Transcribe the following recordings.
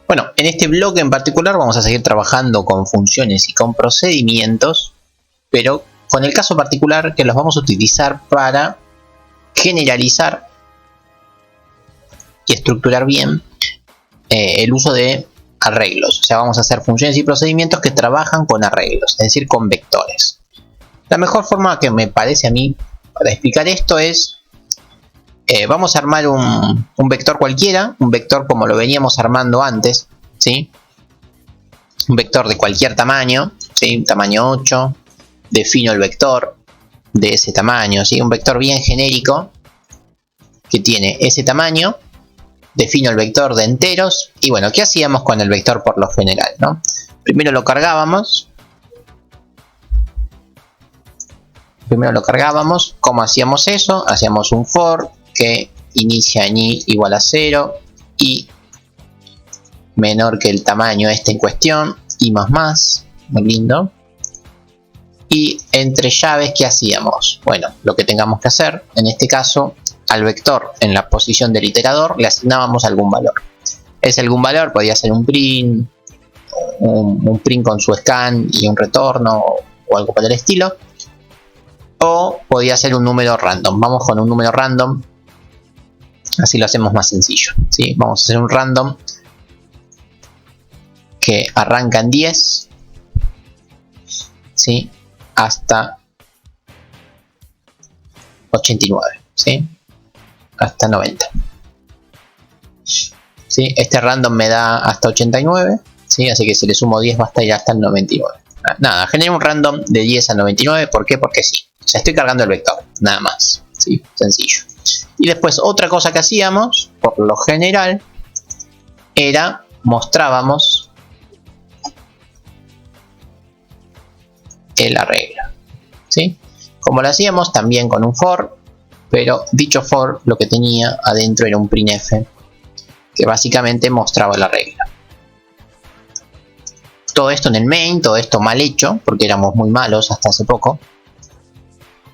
Bueno, en este bloque en particular vamos a seguir trabajando con funciones y con procedimientos, pero con el caso particular que los vamos a utilizar para generalizar y estructurar bien el uso de arreglos. O sea, vamos a hacer funciones y procedimientos que trabajan con arreglos, es decir, con vectores. La mejor forma que me parece a mí para explicar esto es, vamos a armar un vector cualquiera, un vector como lo veníamos armando antes, ¿sí? Un vector de cualquier tamaño, ¿sí? Tamaño 8, defino el vector de ese tamaño, ¿sí? Un vector bien genérico que tiene ese tamaño, defino el vector de enteros y bueno, ¿qué hacíamos con el vector por lo general, ¿no? Primero lo cargábamos. ¿Cómo hacíamos eso? Hacíamos un for que inicia en i igual a 0 y menor que el tamaño este en cuestión, y más, muy lindo. Y entre llaves, ¿qué hacíamos? Bueno, lo que tengamos que hacer, en este caso, al vector en la posición del iterador le asignábamos algún valor. Ese algún valor podía ser un print, un print con su scan y un retorno o algo por el estilo. O podía ser un número random. Vamos con un número random. Así lo hacemos más sencillo, ¿sí? Vamos a hacer un random que arranca en 10, ¿sí? Hasta 89, ¿sí? Hasta 90. ¿Sí? Este random me da hasta 89, ¿sí? Así que si le sumo 10 va a ir hasta el 99. Nada, genero un random de 10 a 99. ¿Por qué? Porque sí. O sea, estoy cargando el vector, nada más, ¿sí? Sencillo. Y después otra cosa que hacíamos, por lo general, era mostrábamos el arreglo, ¿sí? Como lo hacíamos también con un for, pero dicho for lo que tenía adentro era un printf que básicamente mostraba el arreglo. Todo esto en el main, todo esto mal hecho, porque éramos muy malos hasta hace poco.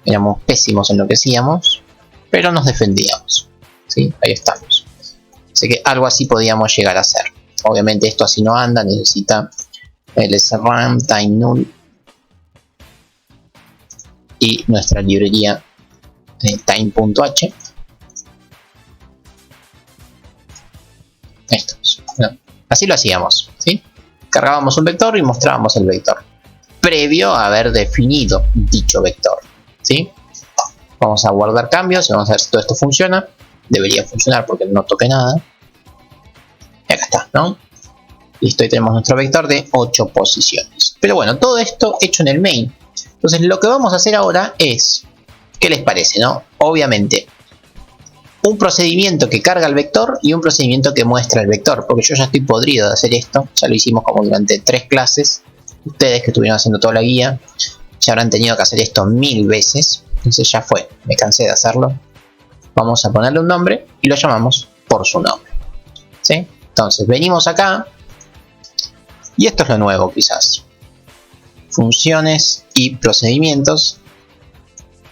Éramos pésimos en lo que hacíamos, pero nos defendíamos, ¿sí? Ahí estamos. Así que algo así podíamos llegar a hacer. Obviamente esto así no anda, necesita el srun time null y nuestra librería time.h. Esto. No. Así lo hacíamos, ¿sí? Cargábamos un vector y mostrábamos el vector previo a haber definido dicho vector, ¿sí? Vamos a guardar cambios y vamos a ver si todo esto funciona. Debería funcionar porque no toqué nada. Y acá está, ¿no? Listo, y tenemos nuestro vector de 8 posiciones. Pero bueno, todo esto hecho en el main. Entonces lo que vamos a hacer ahora es, ¿qué les parece, no? Obviamente, un procedimiento que carga el vector y un procedimiento que muestra el vector. Porque yo ya estoy podrido de hacer esto. Ya lo hicimos como durante 3 clases. Ustedes que estuvieron haciendo toda la guía ya habrán tenido que hacer esto 1000 veces. Entonces ya fue, me cansé de hacerlo. Vamos a ponerle un nombre y lo llamamos por su nombre, ¿sí? Entonces venimos acá y esto es lo nuevo quizás. Funciones y procedimientos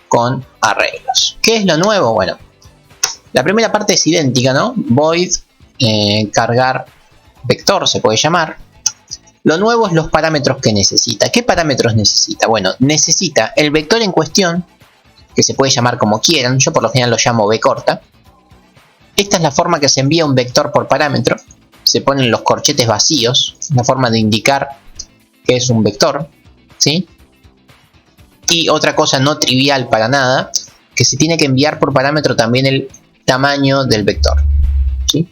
con arreglos. ¿Qué es lo nuevo? Bueno, la primera parte es idéntica, ¿no? Void cargar vector se puede llamar. Lo nuevo es los parámetros que necesita. ¿Qué parámetros necesita? Bueno, necesita el vector en cuestión, que se puede llamar como quieran. Yo por lo general lo llamo v corta. Esta es la forma que se envía un vector por parámetro. Se ponen los corchetes vacíos, una forma de indicar que es un vector, ¿sí? Y otra cosa no trivial para nada, que se tiene que enviar por parámetro también el tamaño del vector, ¿sí?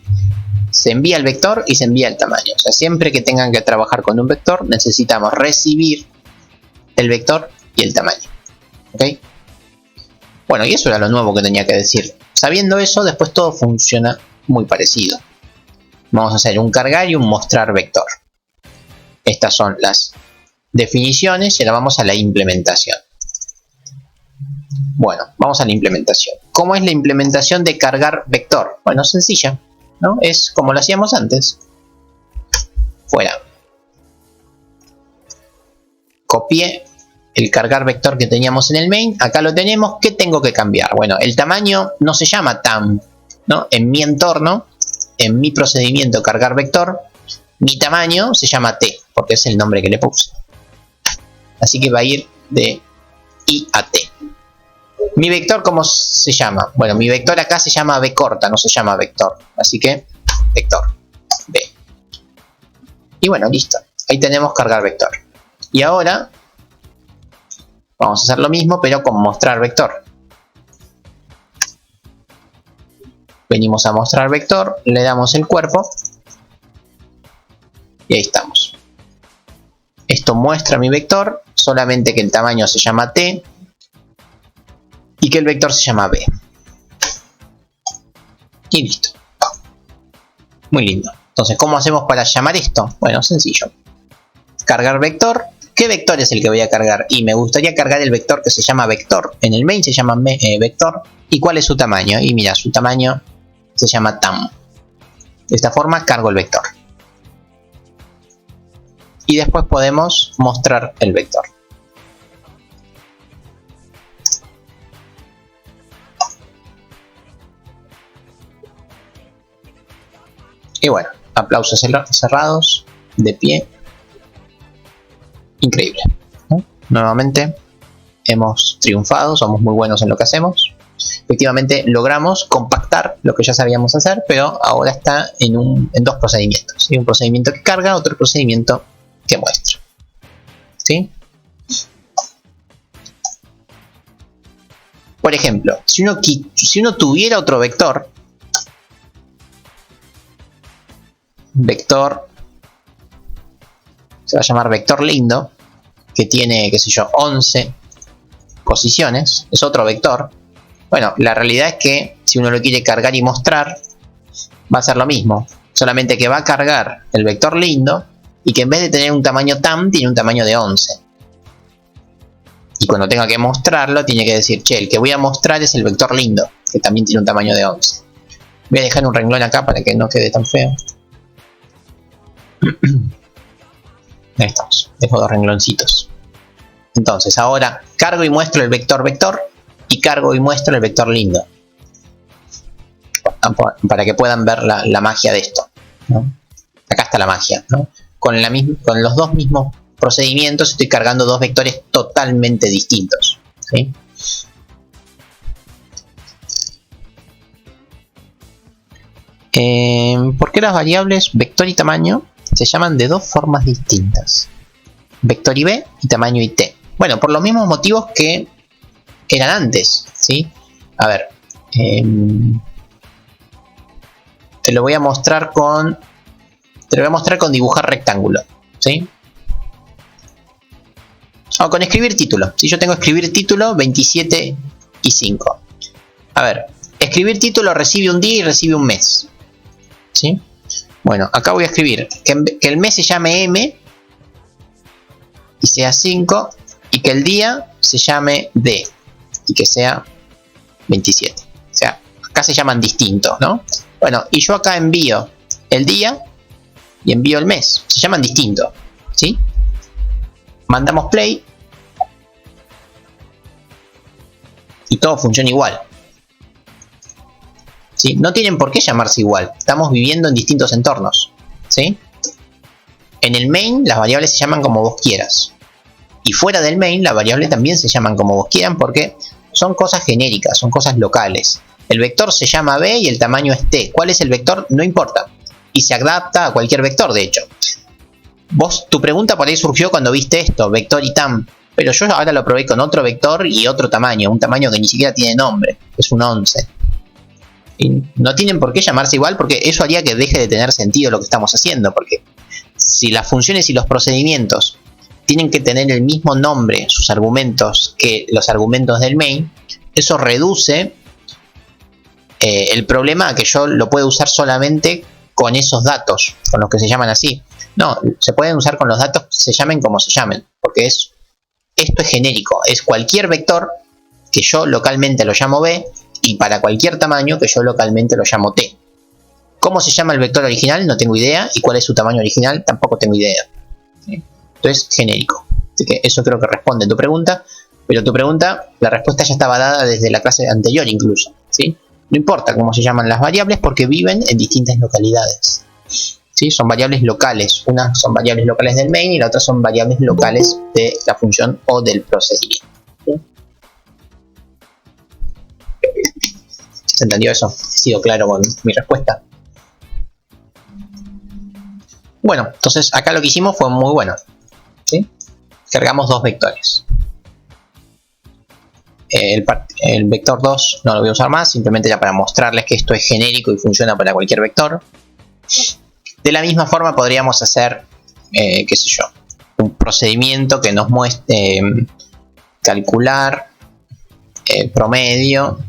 Se envía el vector y se envía el tamaño. O sea, siempre que tengan que trabajar con un vector, necesitamos recibir el vector y el tamaño, ¿ok? Bueno, y eso era lo nuevo que tenía que decir. Sabiendo eso, después todo funciona muy parecido. Vamos a hacer un cargar y un mostrar vector. Estas son las definiciones y ahora vamos a la implementación. Bueno, vamos a la implementación. ¿Cómo es la implementación de cargar vector? Bueno, sencilla, ¿no? Es como lo hacíamos antes. Fuera. Copié el cargar vector que teníamos en el main. Acá lo tenemos. ¿Qué tengo que cambiar? Bueno, el tamaño no se llama tam, ¿no? En mi entorno, en mi procedimiento cargar vector, Mi tamaño se llama t, porque es el nombre que le puse. Así que va a ir de I a t. Mi vector, ¿cómo se llama? Bueno, mi vector acá se llama b corta, no se llama vector. Así que vector b. Y bueno, listo. Ahí tenemos cargar vector. Y ahora vamos a hacer lo mismo, pero con mostrar vector. Venimos a mostrar vector, le damos el cuerpo y ahí estamos. Esto muestra mi vector, solamente que el tamaño se llama t y que el vector se llama b. Y listo. Muy lindo. Entonces, ¿cómo hacemos para llamar esto? Bueno, sencillo. Cargar vector. ¿Qué vector es el que voy a cargar? Y me gustaría cargar el vector que se llama vector. En el main se llama vector. ¿Y cuál es su tamaño? Y mira, su tamaño se llama tam. De esta forma cargo el vector. Y después podemos mostrar el vector. Y bueno, aplausos cerrados, de pie. Increíble, ¿no? Nuevamente hemos triunfado, somos muy buenos en lo que hacemos. Efectivamente logramos compactar lo que ya sabíamos hacer, pero ahora está en dos procedimientos, ¿sí? Un procedimiento que carga, otro procedimiento que muestra, ¿sí? Por ejemplo, si uno tuviera otro vector, se va a llamar vector lindo, que tiene, qué sé yo, 11 posiciones, es otro vector. Bueno, la realidad es que si uno lo quiere cargar y mostrar, va a ser lo mismo, solamente que va a cargar el vector lindo y que en vez de tener un tamaño tam, tiene un tamaño de 11. Y cuando tenga que mostrarlo, tiene que decir, che, el que voy a mostrar es el vector lindo, que también tiene un tamaño de 11. Voy a dejar un renglón acá para que no quede tan feo. Ahí estamos, dejo dos rengloncitos. Entonces ahora cargo y muestro el vector vector y cargo y muestro el vector lindo, para que puedan ver la magia de esto, ¿no? Acá está la magia, ¿no? Con los dos mismos procedimientos estoy cargando dos vectores totalmente distintos, ¿sí? ¿Por qué las variables vector y tamaño se llaman de dos formas distintas? Vector y b y tamaño y t. Bueno, por los mismos motivos que eran antes, ¿sí? A ver, te lo voy a mostrar con dibujar rectángulo, ¿sí? O con escribir título. Si yo tengo escribir título 27 y 5. A ver, escribir título recibe un día y recibe un mes, ¿sí? Bueno, acá voy a escribir que el mes se llame M y sea 5, y que el día se llame D y que sea 27. O sea, acá se llaman distintos, ¿no? Bueno, y yo acá envío el día y envío el mes. Se llaman distintos, ¿sí? Mandamos play y todo funciona igual, ¿sí? No tienen por qué llamarse igual. Estamos viviendo en distintos entornos, ¿sí? En el main las variables se llaman como vos quieras. Y fuera del main las variables también se llaman como vos quieran, porque son cosas genéricas, son cosas locales. El vector se llama b y el tamaño es t. ¿Cuál es el vector? No importa. Y se adapta a cualquier vector, de hecho. Tu pregunta por ahí surgió cuando viste esto, vector y tam. Pero yo ahora lo probé con otro vector y otro tamaño. Un tamaño que ni siquiera tiene nombre. Es un 11. Y no tienen por qué llamarse igual, porque eso haría que deje de tener sentido lo que estamos haciendo. Porque si las funciones y los procedimientos tienen que tener el mismo nombre, sus argumentos, que los argumentos del main, eso reduce el problema a que yo lo puedo usar solamente con esos datos, con los que se llaman así. No, se pueden usar con los datos que se llamen como se llamen, porque esto es genérico, es cualquier vector que yo localmente lo llamo b, y para cualquier tamaño que yo localmente lo llamo t. ¿Cómo se llama el vector original? No tengo idea, y cuál es su tamaño original tampoco tengo idea, ¿sí? Entonces, genérico. Así que eso creo que responde a tu pregunta, pero tu pregunta, la respuesta ya estaba dada desde la clase anterior incluso, ¿sí? No importa cómo se llaman las variables porque viven en distintas localidades. ¿sí? Son variables locales. Unas son variables locales del main y la otra son variables locales de la función o del procedimiento. ¿Sí? ¿Se entendió eso? ¿He sido claro con mi respuesta? Bueno, entonces acá lo que hicimos fue muy bueno. ¿Sí? Cargamos dos vectores. El vector 2 no lo voy a usar más, simplemente ya para mostrarles que esto es genérico y funciona para cualquier vector. De la misma forma podríamos hacer, qué sé yo, un procedimiento que nos muestre calcular el promedio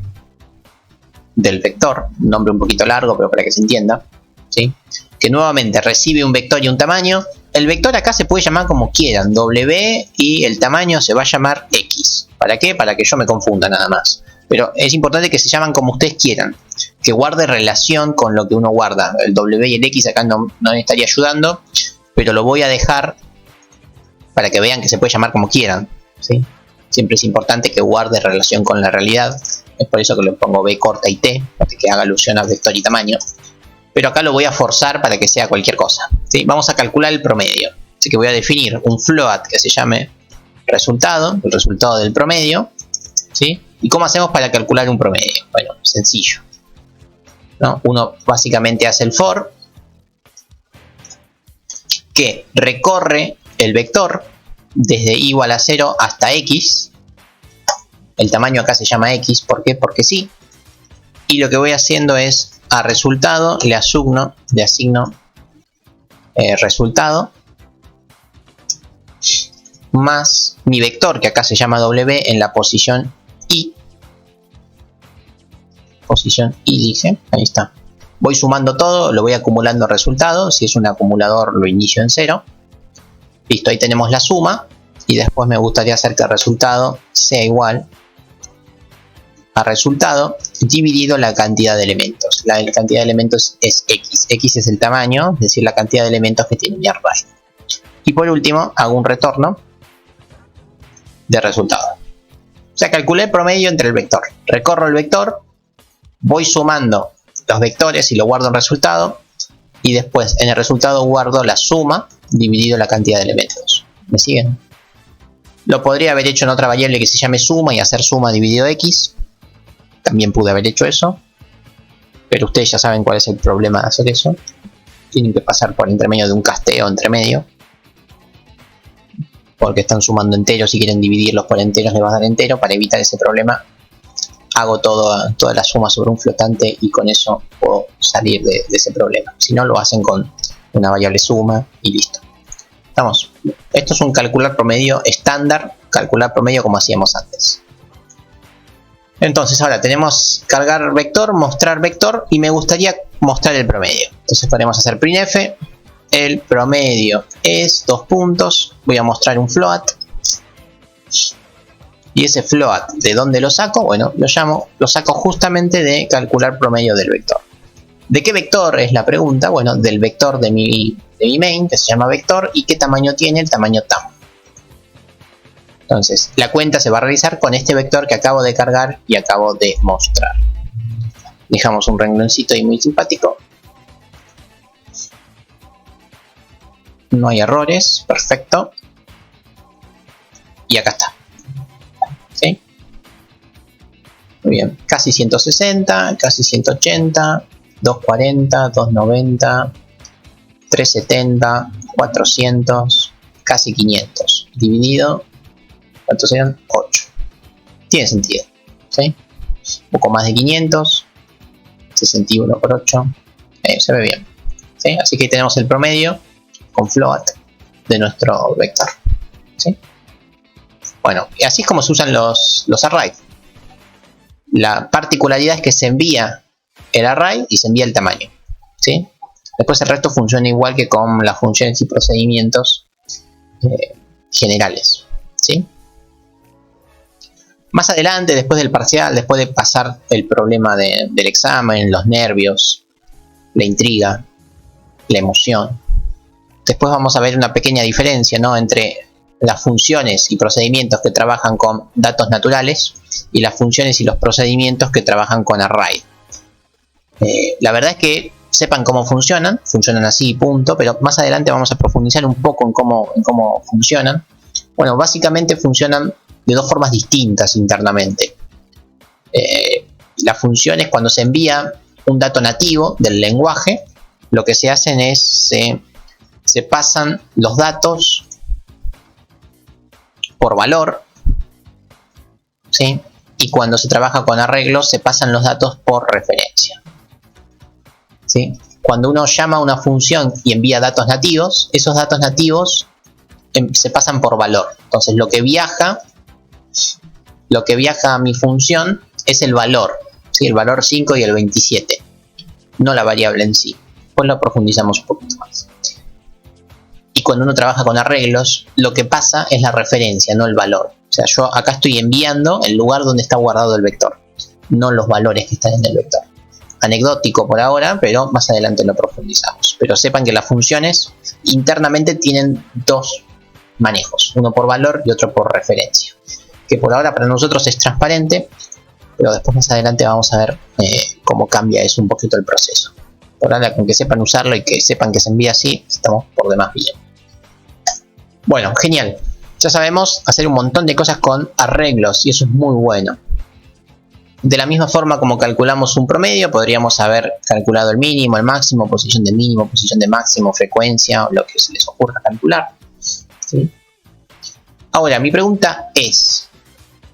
del vector, un nombre un poquito largo pero para que se entienda, ¿sí? Que nuevamente recibe un vector y un tamaño. El vector acá se puede llamar como quieran, W, y el tamaño se va a llamar X. ¿Para qué? Para que yo me confunda nada más. Pero es importante que se llaman como ustedes quieran, que guarde relación con lo que uno guarda. El W y el X acá no me estaría ayudando, pero lo voy a dejar para que vean que se puede llamar como quieran, ¿sí? Siempre es importante que guarde relación con la realidad. Es por eso que le pongo B corta y T, para que haga alusión a vector y tamaño. Pero acá lo voy a forzar para que sea cualquier cosa, ¿sí? Vamos a calcular el promedio. Así que voy a definir un float que se llame resultado, el resultado del promedio, ¿sí? ¿Y cómo hacemos para calcular un promedio? Bueno, sencillo, ¿no? Uno básicamente hace el for, que recorre el vector desde igual a 0 hasta x. El tamaño acá se llama x, ¿por qué? Porque sí. Y lo que voy haciendo es a resultado le asigno resultado más mi vector, que acá se llama w, en la posición i. Posición i dije, ahí está. Voy sumando todo, lo voy acumulando resultado. Si es un acumulador lo inicio en 0. Listo, ahí tenemos la suma. Y después me gustaría hacer que el resultado sea igual a resultado dividido la cantidad de elementos. La cantidad de elementos es x. X es el tamaño, es decir, la cantidad de elementos que tiene mi array. Y por último, hago un retorno de resultado. O sea, calculé el promedio entre el vector. Recorro el vector, voy sumando los vectores y lo guardo en resultado. Y después en el resultado guardo la suma dividido la cantidad de elementos. ¿Me siguen? Lo podría haber hecho en otra variable que se llame suma y hacer suma dividido x. También pude haber hecho eso. Pero ustedes ya saben cuál es el problema de hacer eso. Tienen que pasar por entre medio de un casteo entre medio. Porque están sumando enteros y quieren dividirlos por enteros, le vas a dar entero. Para evitar ese problema, hago toda la suma sobre un flotante y con eso puedo salir de ese problema. Si no, lo hacen con una variable suma y listo. Estamos. Esto es un calcular promedio estándar, calcular promedio como hacíamos antes. Entonces ahora tenemos cargar vector, mostrar vector y me gustaría mostrar el promedio. Entonces podemos hacer printf, el promedio es dos puntos, voy a mostrar un float. Y ese float, ¿de dónde lo saco? Bueno, lo saco justamente de calcular promedio del vector. ¿De qué vector es la pregunta? Bueno, del vector de mi main, que se llama vector, y qué tamaño tiene, el tamaño tam. Entonces, la cuenta se va a realizar con este vector que acabo de cargar y acabo de mostrar. Dejamos un rengloncito ahí muy simpático. No hay errores, perfecto. Y acá está. ¿Sí? Muy bien, casi 160, casi 180, 240, 290, 370, 400, casi 500. Dividido, ¿cuántos eran? 8. Tiene sentido, ¿sí? Un poco más de 500, 61 por 8. Se ve bien, ¿sí? Así que tenemos el promedio con float de nuestro vector, ¿sí? Bueno, y así es como se usan los arrays. La particularidad es que se envía el array y se envía el tamaño, ¿sí? Después el resto funciona igual que con las funciones y procedimientos generales, ¿sí? Más adelante, después del parcial, después de pasar el problema del examen, los nervios, la intriga, la emoción, después vamos a ver una pequeña diferencia, ¿no?, entre las funciones y procedimientos que trabajan con datos naturales y las funciones y los procedimientos que trabajan con array. La verdad es que sepan cómo funcionan así, punto, pero más adelante vamos a profundizar un poco en cómo funcionan. Bueno, básicamente funcionan de dos formas distintas internamente. La función es cuando se envía un dato nativo del lenguaje, lo que se hacen es se pasan los datos por valor, ¿sí? Y cuando se trabaja con arreglos se pasan los datos por referencia, ¿sí? Cuando uno llama a una función y envía datos nativos, esos datos nativos se pasan por valor. Entonces lo que viaja a mi función es el valor, ¿sí? El valor 5 y el 27, no la variable en sí. Pues lo profundizamos un poquito más. Y cuando uno trabaja con arreglos, lo que pasa es la referencia, no el valor. O sea, yo acá estoy enviando el lugar donde está guardado el vector, no los valores que están en el vector. Anecdótico por ahora, pero más adelante lo profundizamos. Pero sepan que las funciones internamente tienen dos manejos, uno por valor y otro por referencia, que por ahora para nosotros es transparente, pero después más adelante vamos a ver cómo cambia eso un poquito el proceso. Por ahora, con que sepan usarlo y que sepan que se envía así, estamos por demás bien. Bueno, genial. Ya sabemos hacer un montón de cosas con arreglos y eso es muy bueno. De la misma forma como calculamos un promedio, podríamos haber calculado el mínimo, el máximo, posición de mínimo, posición de máximo, frecuencia, o lo que se les ocurra calcular, ¿sí? Ahora, mi pregunta es,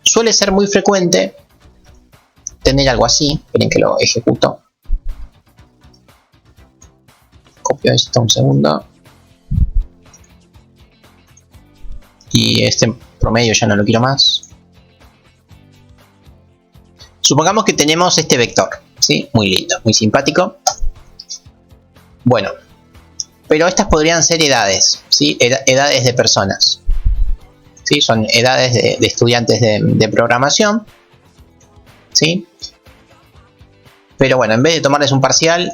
suele ser muy frecuente tener algo así. Esperen que lo ejecuto. Copio esto un segundo. Y este promedio ya no lo quiero más. Supongamos que tenemos este vector, ¿sí? Muy lindo, muy simpático. Bueno, pero estas podrían ser edades, ¿sí? Edades de personas, ¿sí? Son edades de estudiantes de programación, ¿sí? Pero bueno, en vez de tomarles un parcial,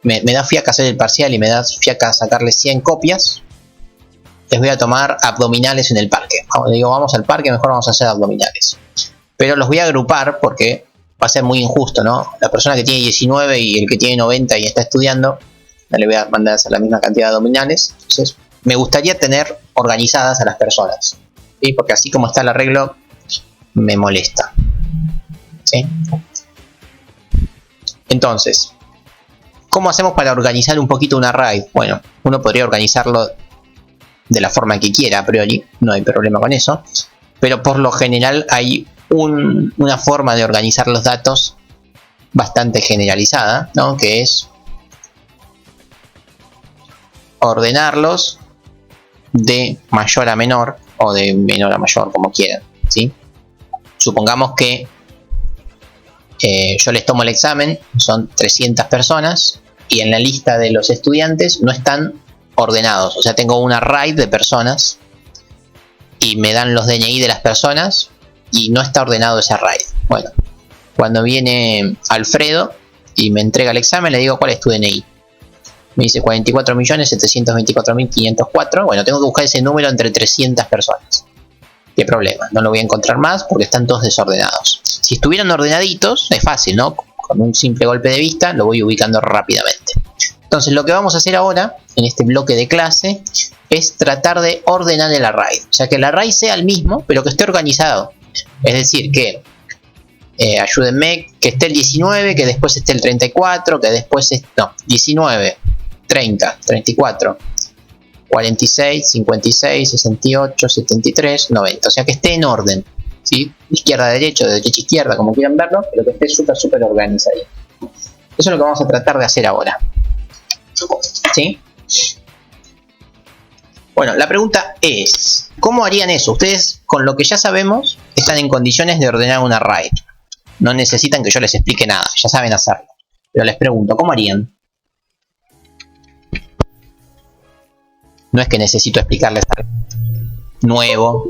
me da fiaca hacer el parcial y me da fiaca sacarles 100 copias. Les voy a tomar abdominales en el parque. Vamos al parque, mejor vamos a hacer abdominales. Pero los voy a agrupar porque va a ser muy injusto, ¿no? La persona que tiene 19 y el que tiene 90 y está estudiando, no le voy a mandar a hacer la misma cantidad de abdominales. Entonces, me gustaría tener organizadas a las personas, ¿sí? Porque así como está el arreglo, me molesta, ¿sí? Entonces, ¿cómo hacemos para organizar un poquito un array? Bueno, uno podría organizarlo de la forma que quiera a priori, no hay problema con eso, pero por lo general hay una forma de organizar los datos bastante generalizada, ¿no? Que es ordenarlos de mayor a menor o de menor a mayor, como quieran, ¿sí? Supongamos que yo les tomo el examen, son 300 personas y en la lista de los estudiantes no están ordenados, o sea, tengo un array de personas y me dan los DNI de las personas y no está ordenado ese array. Bueno, cuando viene Alfredo y me entrega el examen, le digo ¿cuál es tu DNI? Me dice 44.724.504. Bueno, tengo que buscar ese número entre 300 personas. ¿Qué problema? No lo voy a encontrar más porque están todos desordenados. Si estuvieran ordenaditos, es fácil, ¿no? Con un simple golpe de vista lo voy ubicando rápidamente. Entonces lo que vamos a hacer ahora, en este bloque de clase, es tratar de ordenar el array. O sea, que el array sea el mismo, pero que esté organizado. Es decir, que, ayúdenme, que esté el 19, que después esté el 34, que después esté... No, 19, 30, 34, 46, 56, 68, 73, 90. O sea, que esté en orden, ¿sí? Izquierda a derecha, de derecha a izquierda, como quieran verlo, pero que esté súper organizado. Eso es lo que vamos a tratar de hacer ahora, ¿sí? Bueno, la pregunta es, ¿cómo harían eso? Ustedes, con lo que ya sabemos, están en condiciones de ordenar un array. No necesitan que yo les explique nada, ya saben hacerlo. Pero les pregunto, ¿cómo harían? No es que necesito explicarles algo nuevo,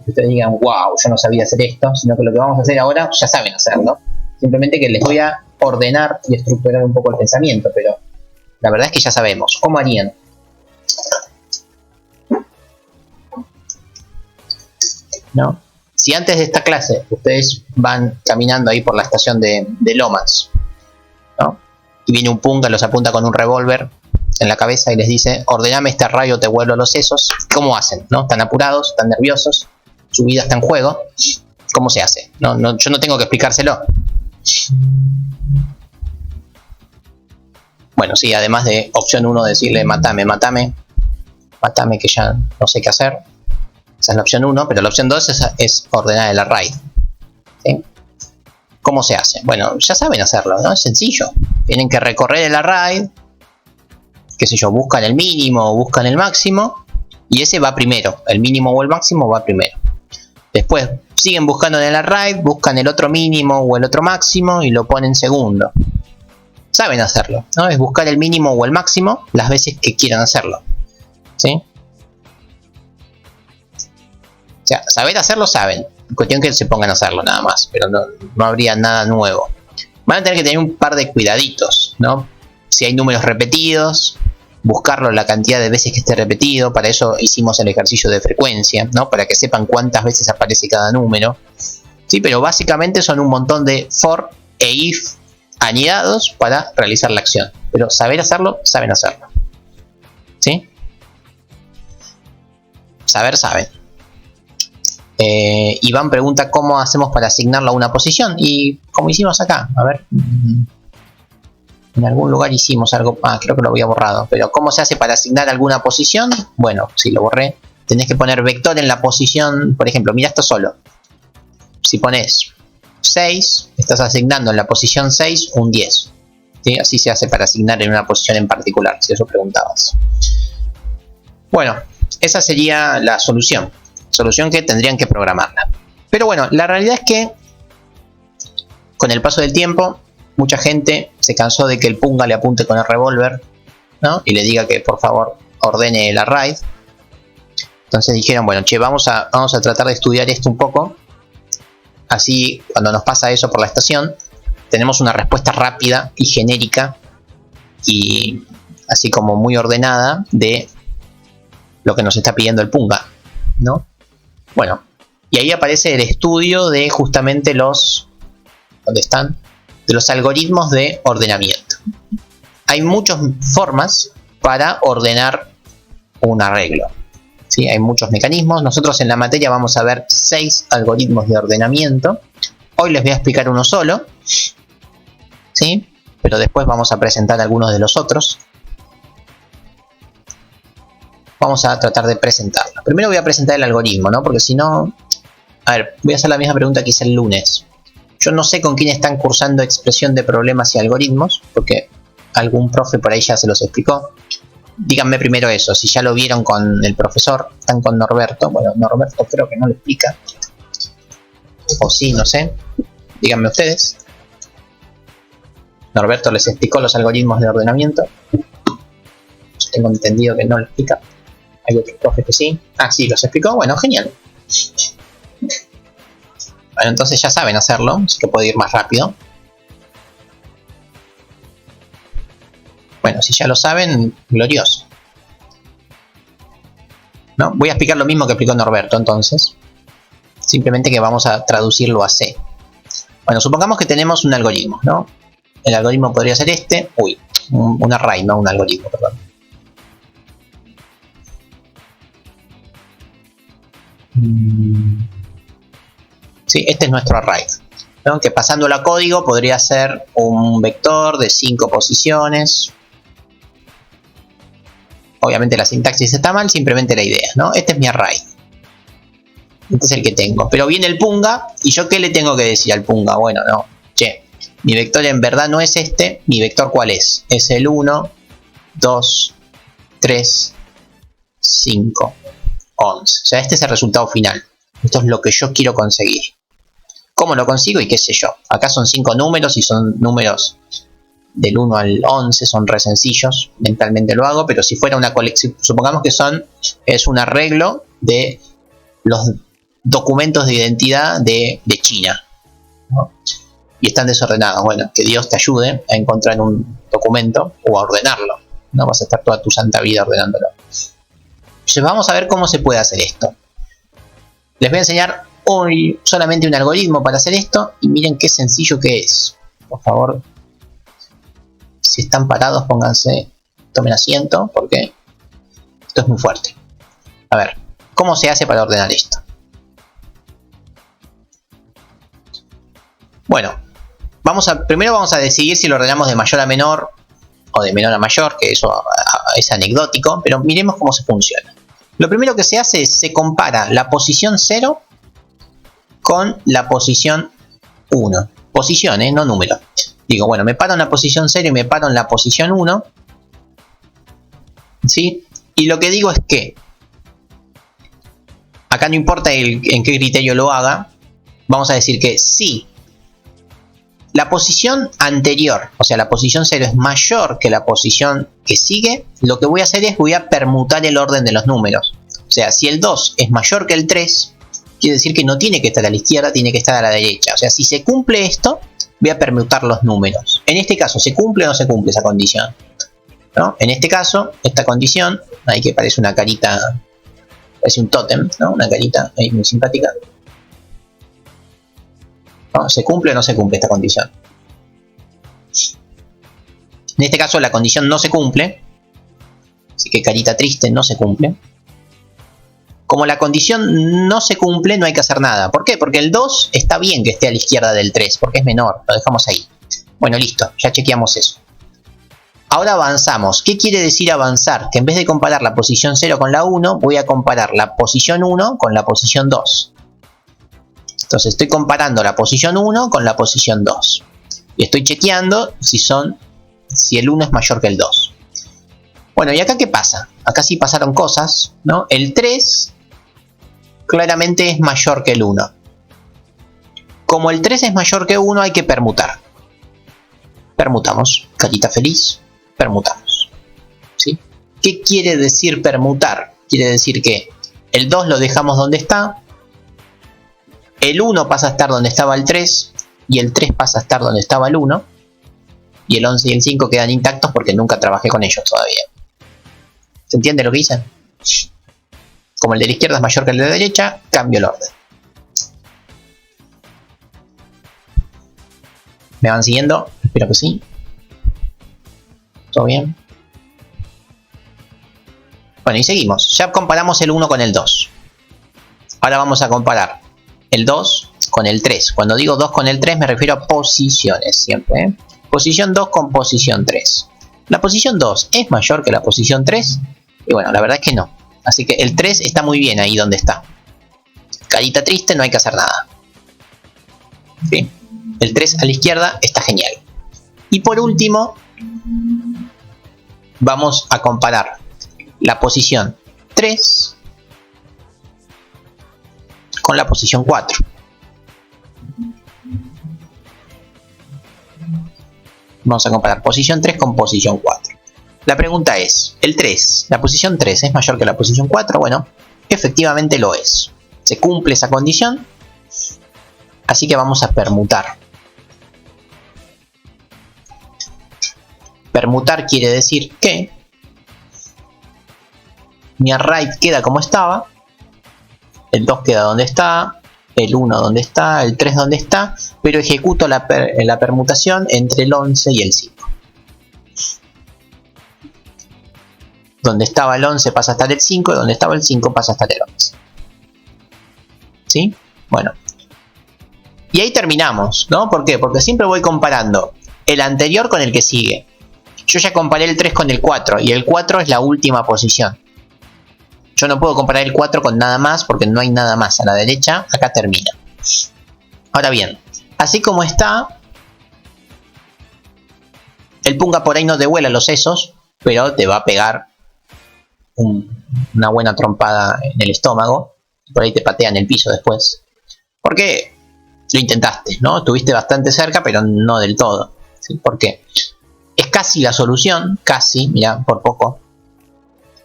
que ustedes digan, wow, yo no sabía hacer esto, sino que lo que vamos a hacer ahora ya saben hacerlo. Simplemente que les voy a ordenar y estructurar un poco el pensamiento, pero la verdad es que ya sabemos. ¿Cómo harían? ¿No? Si antes de esta clase ustedes van caminando ahí por la estación de Lomas, ¿no? y viene un punga, los apunta con un revólver en la cabeza y les dice: ordename este array o te vuelo los sesos. ¿Cómo hacen? ¿No? Están apurados, están nerviosos, su vida está en juego. ¿Cómo se hace? Yo no tengo que explicárselo. Bueno, sí, además de opción 1 decirle matame, matame, matame que ya no sé qué hacer. Esa es la opción 1, pero la opción 2 es ordenar el array. ¿Sí? ¿Cómo se hace? Bueno, ya saben hacerlo, ¿no? Es sencillo. Tienen que recorrer el array, qué sé yo, buscan el mínimo o buscan el máximo, y ese va primero. El mínimo o el máximo va primero. Después siguen buscando en el array, buscan el otro mínimo o el otro máximo y lo ponen segundo. Saben hacerlo, ¿no? Es buscar el mínimo o el máximo las veces que quieran hacerlo. ¿Sí? O sea, saber hacerlo saben. Cuestión que se pongan a hacerlo nada más. Pero no habría nada nuevo. Van a tener que tener un par de cuidaditos, ¿no? Si hay números repetidos, buscarlo la cantidad de veces que esté repetido. Para eso hicimos el ejercicio de frecuencia, ¿no? Para que sepan cuántas veces aparece cada número. Sí, pero básicamente son un montón de for e if anidados para realizar la acción. Pero saber hacerlo, saben hacerlo. ¿Sí? Saber, saben. Iván pregunta cómo hacemos para asignarlo a una posición. Y como hicimos acá, a ver. En algún lugar hicimos algo. Creo que lo había borrado. Pero ¿cómo se hace para asignar alguna posición? Bueno, si lo borré. Tenés que poner vector en la posición. Por ejemplo, mira esto solo. Si pones 6, estás asignando en la posición 6 un 10. ¿Sí? Así se hace para asignar en una posición en particular, si eso preguntabas. Bueno, esa sería la solución. Solución que tendrían que programarla. Pero bueno, la realidad es que con el paso del tiempo, mucha gente se cansó de que el punga le apunte con el revólver, ¿no? Y le diga que por favor ordene el array. Entonces dijeron, bueno, che, vamos a tratar de estudiar esto un poco. Así, cuando nos pasa eso por la estación, tenemos una respuesta rápida y genérica y así como muy ordenada de lo que nos está pidiendo el punga, ¿no? Bueno, y ahí aparece el estudio de justamente los... ¿Dónde están? De los algoritmos de ordenamiento. Hay muchas formas para ordenar un arreglo. ¿Sí? Hay muchos mecanismos. Nosotros en la materia vamos a ver 6 algoritmos de ordenamiento. Hoy les voy a explicar uno solo, ¿sí? Pero después vamos a presentar algunos de los otros. Vamos a tratar de presentarlo. Primero voy a presentar el algoritmo, ¿no? Porque si no... A ver, voy a hacer la misma pregunta que hice el lunes. Yo no sé con quién están cursando expresión de problemas y algoritmos, porque algún profe por ahí ya se los explicó. Díganme primero eso, si ya lo vieron con el profesor, están con Norberto. Bueno, Norberto creo que no lo explica. O sí, no sé. Díganme ustedes. Norberto les explicó los algoritmos de ordenamiento. Yo tengo entendido que no lo explica. Hay otros profes que sí. Sí, los explicó. Bueno, genial. Bueno, entonces ya saben hacerlo, así que puede ir más rápido. Bueno, si ya lo saben, glorioso. ¿No? Voy a explicar lo mismo que explicó Norberto, entonces. Simplemente que vamos a traducirlo a C. Bueno, supongamos que tenemos un algoritmo, ¿no? El algoritmo podría ser este. Uy, un array, no un algoritmo, perdón. Sí, este es nuestro array, ¿no? Que pasándolo a código podría ser un vector de 5 posiciones. Obviamente la sintaxis está mal, simplemente la idea, ¿no? Este es mi array. Este es el que tengo. Pero viene el punga, ¿y yo qué le tengo que decir al punga? Bueno, no, che, mi vector en verdad no es este. ¿Mi vector cuál es? Es el 1, 2, 3, 5, 11. O sea, este es el resultado final. Esto es lo que yo quiero conseguir. ¿Cómo lo consigo? Y qué sé yo. Acá son 5 números y son números del 1 al 11. Son re sencillos. Mentalmente lo hago. Pero si fuera una colección, supongamos que es un arreglo de los documentos de identidad de China, ¿no? Y están desordenados. Bueno, que Dios te ayude a encontrar un documento o a ordenarlo. No vas a estar toda tu santa vida ordenándolo. Entonces vamos a ver cómo se puede hacer esto. Les voy a enseñar hoy solamente un algoritmo para hacer esto y miren qué sencillo que es. Por favor, Si están parados, pónganse, tomen asiento, porque esto es muy fuerte. A ver, ¿cómo se hace para ordenar esto? Bueno, primero vamos a decidir si lo ordenamos de mayor a menor o de menor a mayor, que eso es anecdótico, pero miremos cómo se funciona. Lo primero que se hace es se compara la posición 0 con la posición 1. Posición, no número. Digo, bueno, me paro en la posición 0 y me paro en la posición 1. ¿Sí? Y lo que digo es que acá no importa en qué criterio lo haga, vamos a decir que si la posición anterior, o sea la posición 0 es mayor que la posición que sigue, lo que voy a hacer es voy a permutar el orden de los números. O sea, si el 2 es mayor que el 3, quiere decir que no tiene que estar a la izquierda, tiene que estar a la derecha. O sea, si se cumple esto, voy a permutar los números. En este caso, ¿se cumple o no se cumple esa condición? ¿No? En este caso, esta condición, ahí que parece una carita, parece un tótem, ¿no? Una carita ahí muy simpática. ¿No? ¿Se cumple o no se cumple esta condición? En este caso la condición no se cumple, así que carita triste, no se cumple. Como la condición no se cumple, no hay que hacer nada. ¿Por qué? Porque el 2 está bien que esté a la izquierda del 3, porque es menor, lo dejamos ahí. Bueno, listo, ya chequeamos eso. Ahora avanzamos. ¿Qué quiere decir avanzar? Que en vez de comparar la posición 0 con la 1, voy a comparar la posición 1 con la posición 2. Entonces estoy comparando la posición 1 con la posición 2. Y estoy chequeando si el 1 es mayor que el 2. Bueno, ¿y acá qué pasa? Acá sí pasaron cosas, ¿no? El 3 claramente es mayor que el 1. Como el 3 es mayor que 1, hay que permutar. Permutamos. Carita feliz. Permutamos. ¿Sí? ¿Qué quiere decir permutar? Quiere decir que el 2 lo dejamos donde está. El 1 pasa a estar donde estaba el 3 y el 3 pasa a estar donde estaba el 1 y el 11 y el 5 quedan intactos porque nunca trabajé con ellos todavía. ¿Se entiende lo que hice? Como el de la izquierda es mayor que el de la derecha, cambio el orden. ¿Me van siguiendo? Espero que sí. ¿Todo bien? Bueno, y seguimos. Ya comparamos el 1 con el 2. Ahora vamos a comparar el 2 con el 3. Cuando digo 2 con el 3 me refiero a posiciones siempre, ¿eh? Posición 2 con posición 3. ¿La posición 2 es mayor que la posición 3? Y bueno, la verdad es que no. Así que el 3 está muy bien ahí donde está. Carita triste, no hay que hacer nada. ¿Sí? El 3 a la izquierda está genial. Y por último, vamos a comparar la posición 3 con la posición 4. Vamos a comparar posición 3 con posición 4. La pregunta es, ¿el 3, la posición 3 es mayor que la posición 4? Bueno, efectivamente lo es. Se cumple esa condición. Así que vamos a permutar. Permutar quiere decir que mi array queda como estaba. El 2 queda donde está, el 1 donde está, el 3 donde está, pero ejecuto la permutación entre el 11 y el 5. Donde estaba el 11 pasa a estar el 5, y donde estaba el 5 pasa a estar el 11. ¿Sí? Bueno. Y ahí terminamos, ¿no? ¿Por qué? Porque siempre voy comparando el anterior con el que sigue. Yo ya comparé el 3 con el 4, y el 4 es la última posición. Yo no puedo comparar el 4 con nada más porque no hay nada más a la derecha. Acá termina. Ahora bien, así como está, el punga por ahí no te vuela los sesos, pero te va a pegar una buena trompada en el estómago. Por ahí te patea en el piso después. Porque lo intentaste, ¿no? Estuviste bastante cerca, pero no del todo. ¿Sí? ¿Por qué? Es casi la solución, casi, mirá, por poco.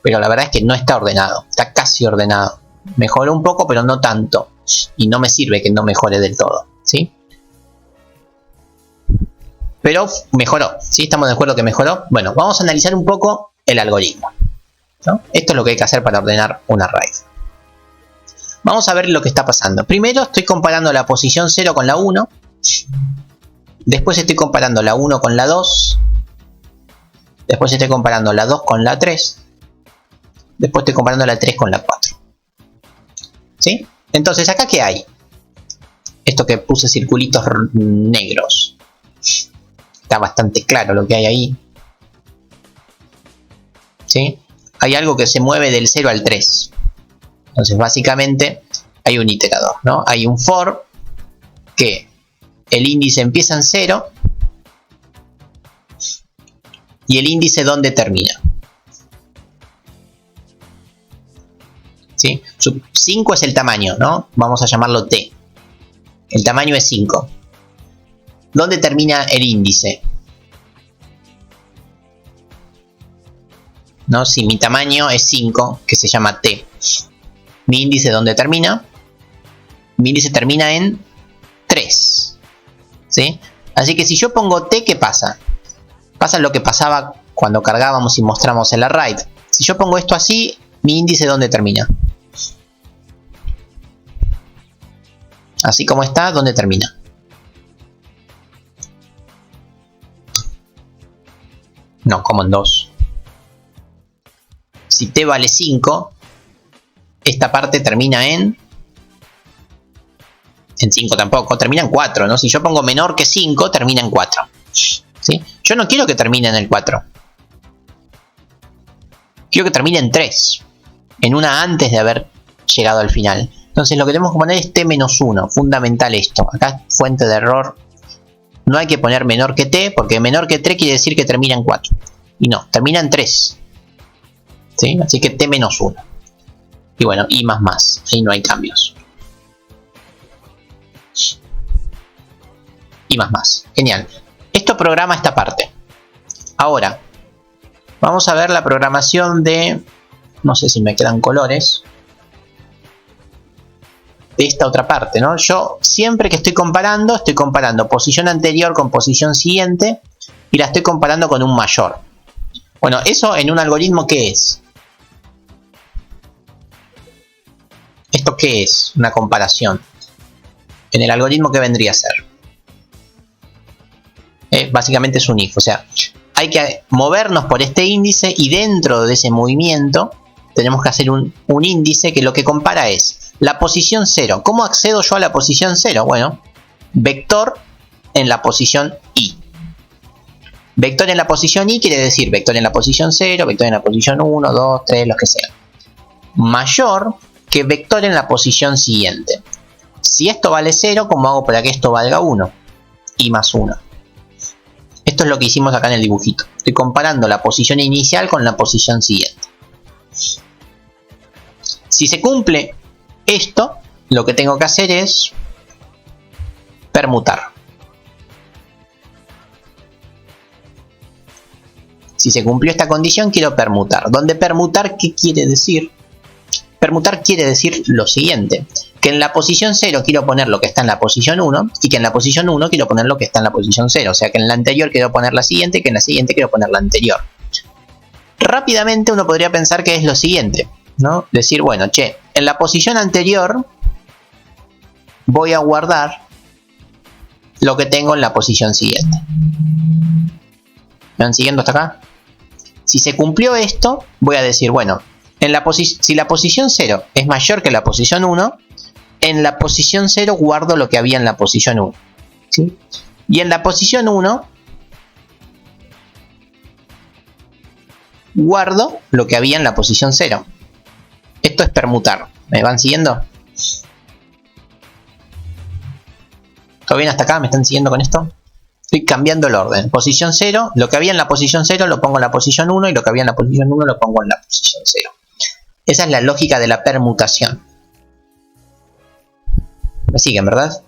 Pero la verdad es que no está ordenado, está casi ordenado. Mejoró un poco, pero no tanto. Y no me sirve que no mejore del todo, ¿sí? Pero mejoró, ¿sí? ¿Estamos de acuerdo que mejoró? Bueno, vamos a analizar un poco el algoritmo, ¿no? Esto es lo que hay que hacer para ordenar un array. Vamos a ver lo que está pasando. Primero estoy comparando la posición 0 con la 1. Después estoy comparando la 1 con la 2. Después estoy comparando la 2 con la 3. Después estoy comparando la 3 con la 4. ¿Sí? Entonces, ¿acá qué hay? Esto que puse circulitos negros. Está bastante claro lo que hay ahí. ¿Sí? Hay algo que se mueve del 0 al 3. Entonces, básicamente, hay un iterador, ¿no? Hay un for que el índice empieza en 0 y el índice ¿dónde termina? ¿Sí? 5 es el tamaño, ¿no? Vamos a llamarlo t. El tamaño es 5. ¿Dónde termina el índice? ¿No? Si mi tamaño es 5, que se llama t. Mi índice ¿dónde termina? Mi índice termina en 3. ¿Sí? Así que si yo pongo t, ¿qué pasa? Pasa lo que pasaba cuando cargábamos y mostramos el array. Si yo pongo esto así, mi índice ¿dónde termina? Así como está, ¿dónde termina? No, como en 2. Si t vale 5, esta parte termina en 5 tampoco, termina en 4, ¿no? Si yo pongo menor que 5, termina en 4. ¿Sí? Yo no quiero que termine en el 4. Quiero que termine en 3. En una antes de haber llegado al final. Entonces lo que tenemos que poner es t-1. Fundamental esto. Acá fuente de error. No hay que poner menor que t, porque menor que 3 quiere decir que termina en 4. Y no, termina en 3. ¿Sí? Así que t-1. Y bueno, y más. Ahí no hay cambios. Y más. Genial. Esto programa esta parte. Ahora, vamos a ver la programación de... No sé si me quedan colores. De esta otra parte, ¿no? Yo siempre que estoy comparando posición anterior con posición siguiente. Y la estoy comparando con un mayor. Bueno, eso en un algoritmo, ¿qué es? ¿Esto qué es? Una comparación. En el algoritmo, ¿qué vendría a ser? Básicamente es un if. O sea, hay que movernos por este índice y dentro de ese movimiento tenemos que hacer un índice que lo que compara es la posición 0. ¿Cómo accedo yo a la posición 0? Bueno, vector en la posición i. Vector en la posición i quiere decir vector en la posición 0, vector en la posición 1, 2, 3, los que sean. Mayor que vector en la posición siguiente. Si esto vale 0, ¿cómo hago para que esto valga 1? I más 1. Esto es lo que hicimos acá en el dibujito. Estoy comparando la posición inicial con la posición siguiente. Si se cumple esto, lo que tengo que hacer es permutar. Si se cumplió esta condición, quiero permutar. ¿Dónde permutar qué quiere decir? Permutar quiere decir lo siguiente. Que en la posición 0 quiero poner lo que está en la posición 1 y que en la posición 1 quiero poner lo que está en la posición 0. O sea que en la anterior quiero poner la siguiente y que en la siguiente quiero poner la anterior. Rápidamente uno podría pensar que es lo siguiente, ¿no? Decir, bueno, che, en la posición anterior voy a guardar lo que tengo en la posición siguiente. ¿Me van siguiendo hasta acá? Si se cumplió esto, voy a decir, bueno, si la posición 0 es mayor que la posición 1, en la posición 0 guardo lo que había en la posición 1. ¿Sí? Y en la posición 1 guardo lo que había en la posición 0. Esto es permutar. ¿Me van siguiendo? ¿Todo bien hasta acá? ¿Me están siguiendo con esto? Estoy cambiando el orden. Posición 0, lo que había en la posición 0 lo pongo en la posición 1 y lo que había en la posición 1 lo pongo en la posición 0. Esa es la lógica de la permutación. ¿Me siguen, verdad?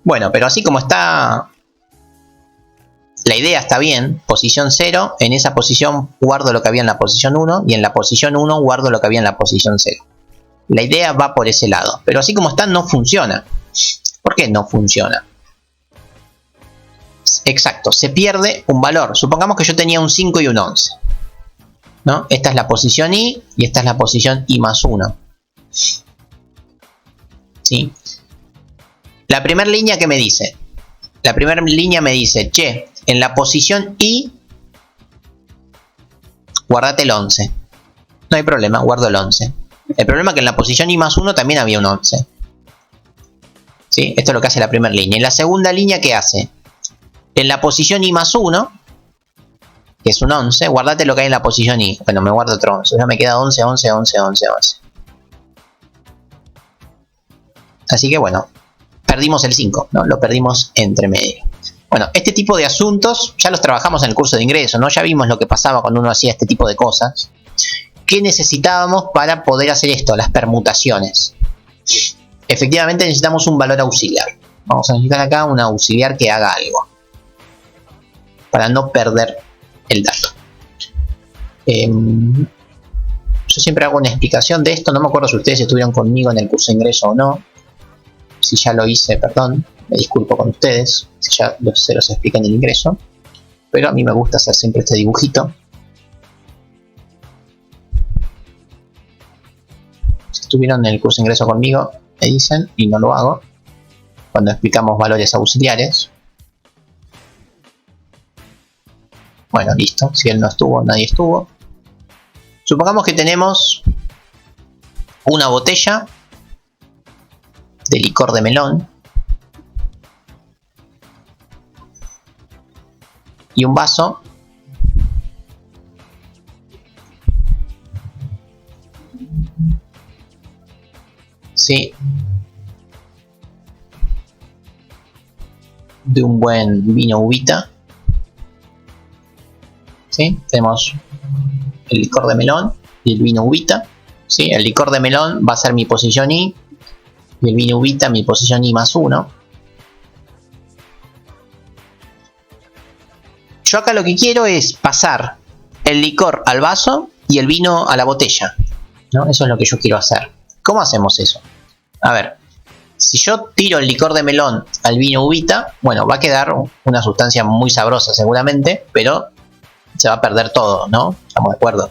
Bueno, pero así como está, la idea está bien. Posición 0, en esa posición guardo lo que había en la posición 1 y en la posición 1 guardo lo que había en la posición 0. La idea va por ese lado, pero así como está no funciona. ¿Por qué no funciona? Exacto, se pierde un valor. Supongamos que yo tenía un 5 y un 11. ¿No? Esta es la posición i y esta es la posición i más 1. ¿Sí? La primera línea que me dice, La primera línea me dice, che, en la posición I, guardate el 11. No hay problema, guardo el 11. El problema es que en la posición I más 1 también había un 11. ¿Sí? Esto es lo que hace la primera línea. En la segunda línea, ¿qué hace? En la posición I más 1, que es un 11, guardate lo que hay en la posición I. Bueno, me guardo otro 11. Ya me queda 11, 11, 11, 11, 11. Así que bueno, perdimos el 5, ¿no? Lo perdimos entre medio. Bueno, este tipo de asuntos ya los trabajamos en el curso de ingreso, ¿no? Ya vimos lo que pasaba cuando uno hacía este tipo de cosas. ¿Qué necesitábamos para poder hacer esto? Las permutaciones. Efectivamente necesitamos un valor auxiliar. Vamos a necesitar acá un auxiliar que haga algo. Para no perder el dato. Yo siempre hago una explicación de esto. No me acuerdo si ustedes estuvieron conmigo en el curso de ingreso o no. Si ya lo hice, perdón. Me disculpo con ustedes. Si ya se los expliqué en el ingreso. Pero a mí me gusta hacer siempre este dibujito. Si estuvieron en el curso de ingreso conmigo, me dicen y no lo hago. Cuando explicamos valores auxiliares. Bueno, listo. Si él no estuvo, nadie estuvo. Supongamos que tenemos una botella de licor de melón y un vaso sí, de un buen vino uvita. ¿Sí? Tenemos el licor de melón y el vino uvita. ¿Sí? El licor de melón va a ser mi posición I y el vino uvita mi posición I más 1. Yo acá lo que quiero es pasar el licor al vaso y el vino a la botella, ¿no? Eso es lo que yo quiero hacer. ¿Cómo hacemos eso? A ver, si yo tiro el licor de melón al vino uvita, bueno, va a quedar una sustancia muy sabrosa seguramente, pero se va a perder todo, ¿no? ¿Estamos de acuerdo?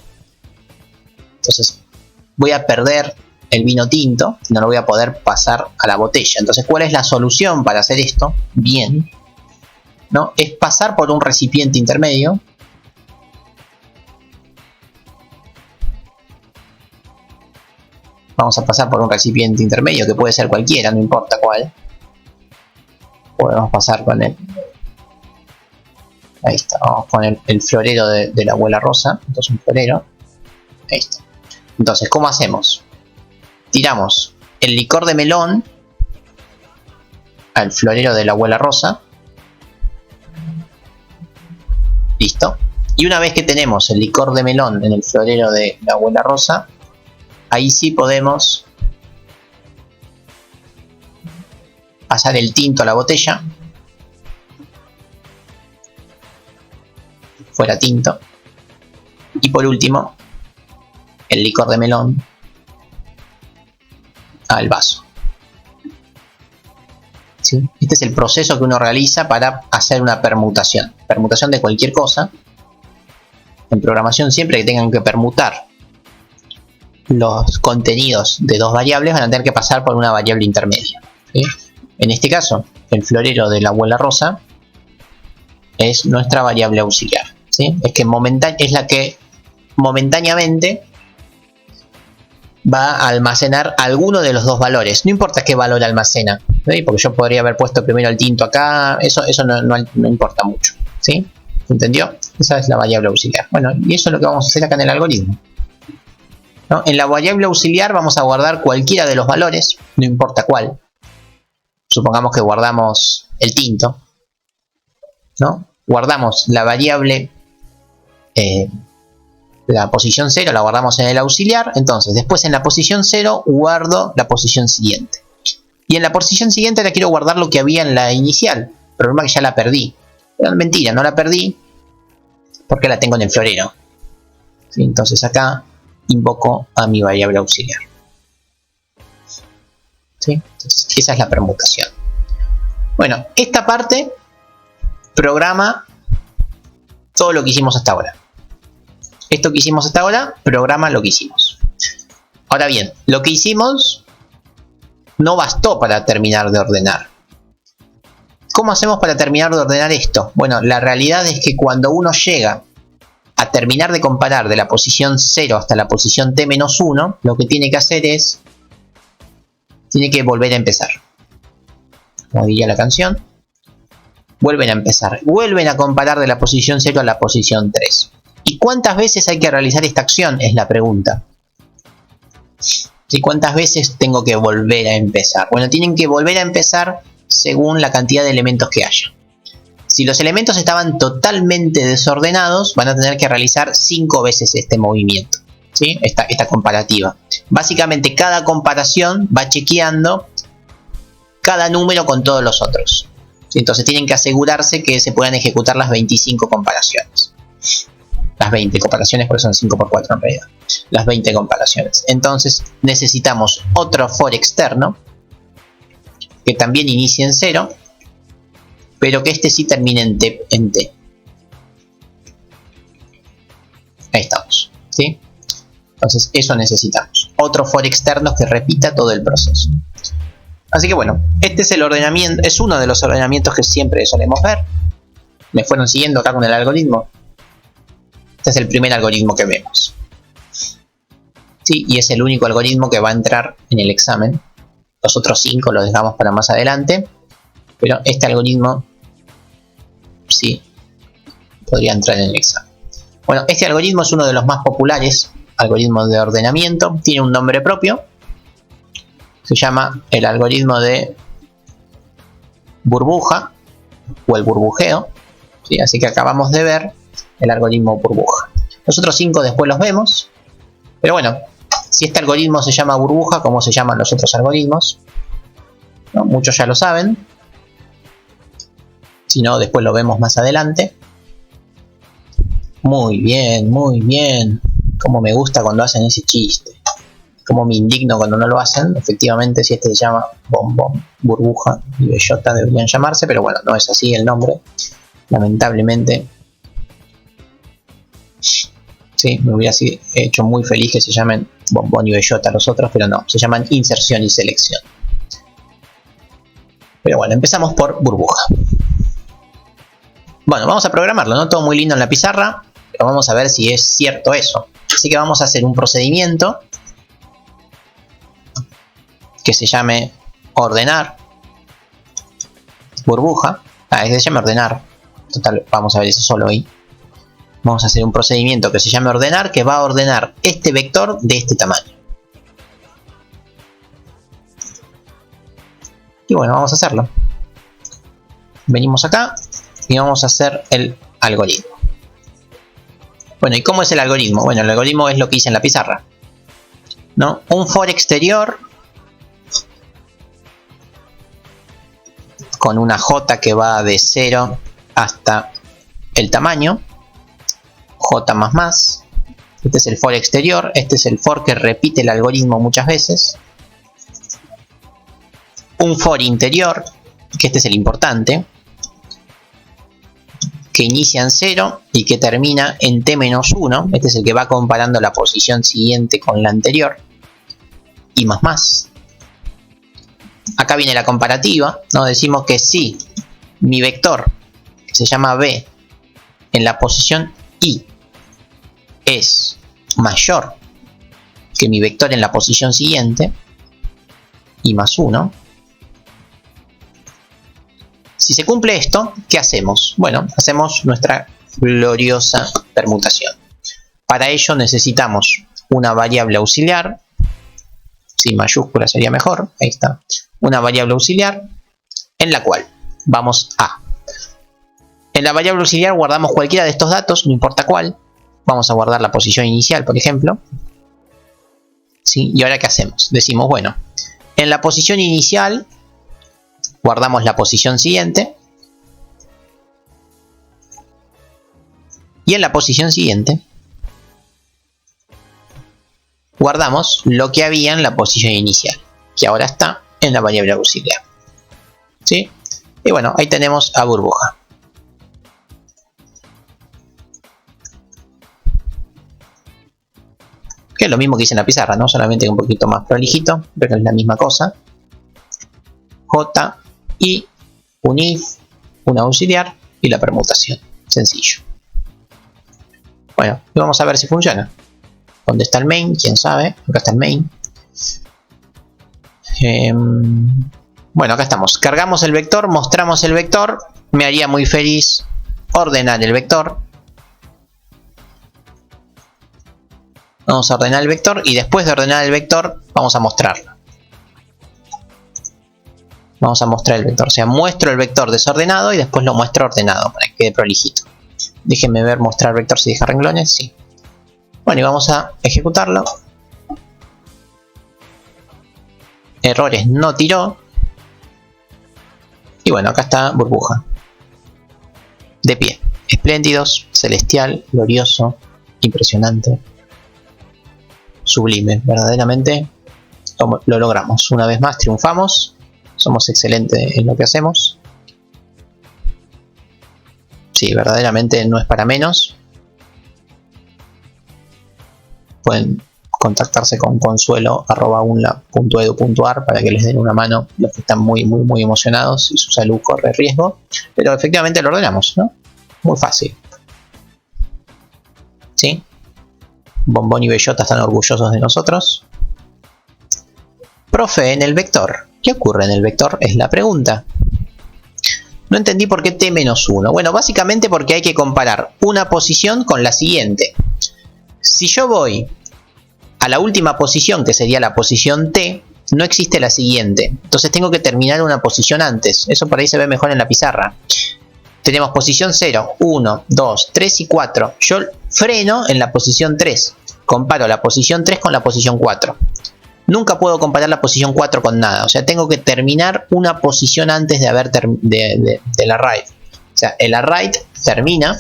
Entonces voy a perder el vino tinto, no lo voy a poder pasar a la botella. Entonces, ¿cuál es la solución para hacer esto? Bien, ¿no? Es pasar por un recipiente intermedio. Vamos a pasar por un recipiente intermedio, que puede ser cualquiera, no importa cuál. Podemos pasar con el... Ahí está, vamos con el florero de la abuela Rosa. Entonces un florero. Ahí está. Entonces, ¿cómo hacemos? Tiramos el licor de melón al florero de la abuela Rosa. Listo. Y una vez que tenemos el licor de melón en el florero de la abuela Rosa, ahí sí podemos pasar el tinto a la botella. Fuera tinto. Y por último, el licor de melón al vaso. ¿Sí? Este es el proceso que uno realiza para hacer una permutación. Permutación de cualquier cosa. En programación, siempre que tengan que permutar los contenidos de dos variables, van a tener que pasar por una variable intermedia. ¿Sí? En este caso, el florero de la abuela Rosa es nuestra variable auxiliar. ¿Sí? Es la que momentáneamente va a almacenar alguno de los dos valores. No importa qué valor almacena, ¿sí? Porque yo podría haber puesto primero el tinto acá. Eso no importa mucho. ¿Sí? ¿Entendió? Esa es la variable auxiliar. Bueno, y eso es lo que vamos a hacer acá en el algoritmo, ¿no? En la variable auxiliar vamos a guardar cualquiera de los valores, no importa cuál. Supongamos que guardamos el tinto, ¿no? Guardamos la variable, la posición 0 la guardamos en el auxiliar. Entonces después en la posición 0 guardo la posición siguiente. Y en la posición siguiente la quiero guardar lo que había en la inicial. El problema es que ya la perdí. Pero mentira, no la perdí porque la tengo en el florero. ¿Sí? Entonces acá invoco a mi variable auxiliar. ¿Sí? Entonces, esa es la permutación. Bueno, esta parte programa todo lo que hicimos hasta ahora. Esto que hicimos hasta ahora programa lo que hicimos. Ahora bien, lo que hicimos no bastó para terminar de ordenar. ¿cómo hacemos para terminar de ordenar esto? Bueno, la realidad es que cuando uno llega a terminar de comparar de la posición 0 hasta la posición t-1, lo que tiene que hacer es, tiene que volver a empezar. Como diría la canción, vuelven a empezar, vuelven a comparar de la posición 0 a la posición 3. ¿Y cuántas veces hay que realizar esta acción? Es la pregunta. ¿Y cuántas veces tengo que volver a empezar? Bueno, tienen que volver a empezar según la cantidad de elementos que haya. Si los elementos estaban totalmente desordenados, van a tener que realizar 5 veces este movimiento, ¿sí? Esta comparativa. Básicamente cada comparación va chequeando cada número con todos los otros. Entonces tienen que asegurarse que se puedan ejecutar las 25 comparaciones. Las 20 comparaciones, porque son 5 por 4 en realidad. Las 20 comparaciones. Entonces necesitamos otro for externo que también inicie en 0, pero que este sí termine en T. Ahí estamos, ¿sí? Entonces eso necesitamos. Otro for externo que repita todo el proceso. Así que bueno, este es el ordenamiento, es uno de los ordenamientos que siempre solemos ver. ¿Me fueron siguiendo acá con el algoritmo? Este es el primer algoritmo que vemos. Sí, y es el único algoritmo que va a entrar en el examen. Los otros 5 los dejamos para más adelante. Pero este algoritmo sí podría entrar en el examen. Bueno, este algoritmo es uno de los más populares algoritmos de ordenamiento. Tiene un nombre propio. Se llama el algoritmo de burbuja o el burbujeo, ¿sí? Así que acabamos de ver el algoritmo burbuja. Los otros 5 después los vemos. Pero bueno, si este algoritmo se llama burbuja, ¿cómo se llaman los otros algoritmos? ¿No? Muchos ya lo saben. Si no, después lo vemos más adelante. Muy bien, muy bien. Como me gusta cuando hacen ese chiste. Como me indigno cuando no lo hacen. Efectivamente, si este se llama bombón, burbuja y bellota deberían llamarse, pero bueno, no es así el nombre. Lamentablemente. Sí, me hubiera hecho muy feliz que se llamen bombón y bellota los otros, pero no, se llaman inserción y selección. Pero bueno, empezamos por burbuja. Bueno, vamos a programarlo, ¿no? Todo muy lindo en la pizarra, pero vamos a ver si es cierto eso. Así que vamos a hacer un procedimiento que se llame ordenar burbuja. Que se llame ordenar. Total, vamos a ver eso solo ahí. Vamos a hacer un procedimiento que se llame ordenar, que va a ordenar este vector de este tamaño. Y bueno, vamos a hacerlo. Venimos acá y vamos a hacer el algoritmo. Bueno, ¿y cómo es el algoritmo? Bueno, el algoritmo es lo que hice en la pizarra, ¿no? Un for exterior con una j que va de 0 hasta el tamaño. J más. Este es el for exterior. Este es el for que repite el algoritmo muchas veces. Un for interior, que este es el importante, que inicia en 0 y que termina en t-1. Este es el que va comparando la posición siguiente con la anterior. Y más. Acá viene la comparativa, ¿no? Decimos que si mi vector, que se llama b, en la posición i es mayor que mi vector en la posición siguiente, i más 1. Si se cumple esto, ¿qué hacemos? Bueno, hacemos nuestra gloriosa permutación. Para ello necesitamos una variable auxiliar. Si mayúscula sería mejor. Ahí está. Una variable auxiliar en la cual vamos a... En la variable auxiliar guardamos cualquiera de estos datos, no importa cuál. Vamos a guardar la posición inicial, por ejemplo. ¿Sí? Y ahora, ¿qué hacemos? Decimos, bueno, en la posición inicial guardamos la posición siguiente. Y en la posición siguiente guardamos lo que había en la posición inicial, que ahora está en la variable auxiliar. ¿Sí? Y bueno, ahí tenemos a burbuja. Que es lo mismo que hice en la pizarra, ¿no? Solamente un poquito más prolijito, pero es la misma cosa. J, I, un if, un auxiliar y la permutación. Sencillo. Bueno, y vamos a ver si funciona. ¿Dónde está el main? ¿Quién sabe? Acá está el main. Bueno, acá estamos. Cargamos el vector, mostramos el vector. Me haría muy feliz ordenar el vector. Vamos a ordenar el vector y después de ordenar el vector vamos a mostrarlo. Vamos a mostrar el vector. O sea, muestro el vector desordenado y después lo muestro ordenado para que quede prolijito. Déjenme ver mostrar vector si deja renglones. Sí. Bueno, y vamos a ejecutarlo. Errores no tiró. Y bueno, acá está burbuja. De pie. Espléndidos, celestial, glorioso, impresionante, sublime. Verdaderamente lo logramos. Una vez más triunfamos. Somos excelentes en lo que hacemos. Sí, verdaderamente no es para menos. Pueden contactarse con consuelo@unla.edu.ar para que les den una mano los que están muy emocionados y su salud corre riesgo. Pero efectivamente lo ordenamos, ¿no? Muy fácil. ¿Sí? Bombón y Bellota están orgullosos de nosotros. Profe, en el vector. ¿Qué ocurre en el vector? Es la pregunta. No entendí por qué t-1. Bueno, básicamente porque hay que comparar una posición con la siguiente. Si yo voy a la última posición, que sería la posición t, no existe la siguiente. Entonces tengo que terminar una posición antes. Eso por ahí se ve mejor en la pizarra. Tenemos posición 0, 1, 2, 3 y 4. Yo freno en la posición 3. Comparo la posición 3 con la posición 4. Nunca puedo comparar la posición 4 con nada. O sea, tengo que terminar una posición antes de haber del array. O sea, el array termina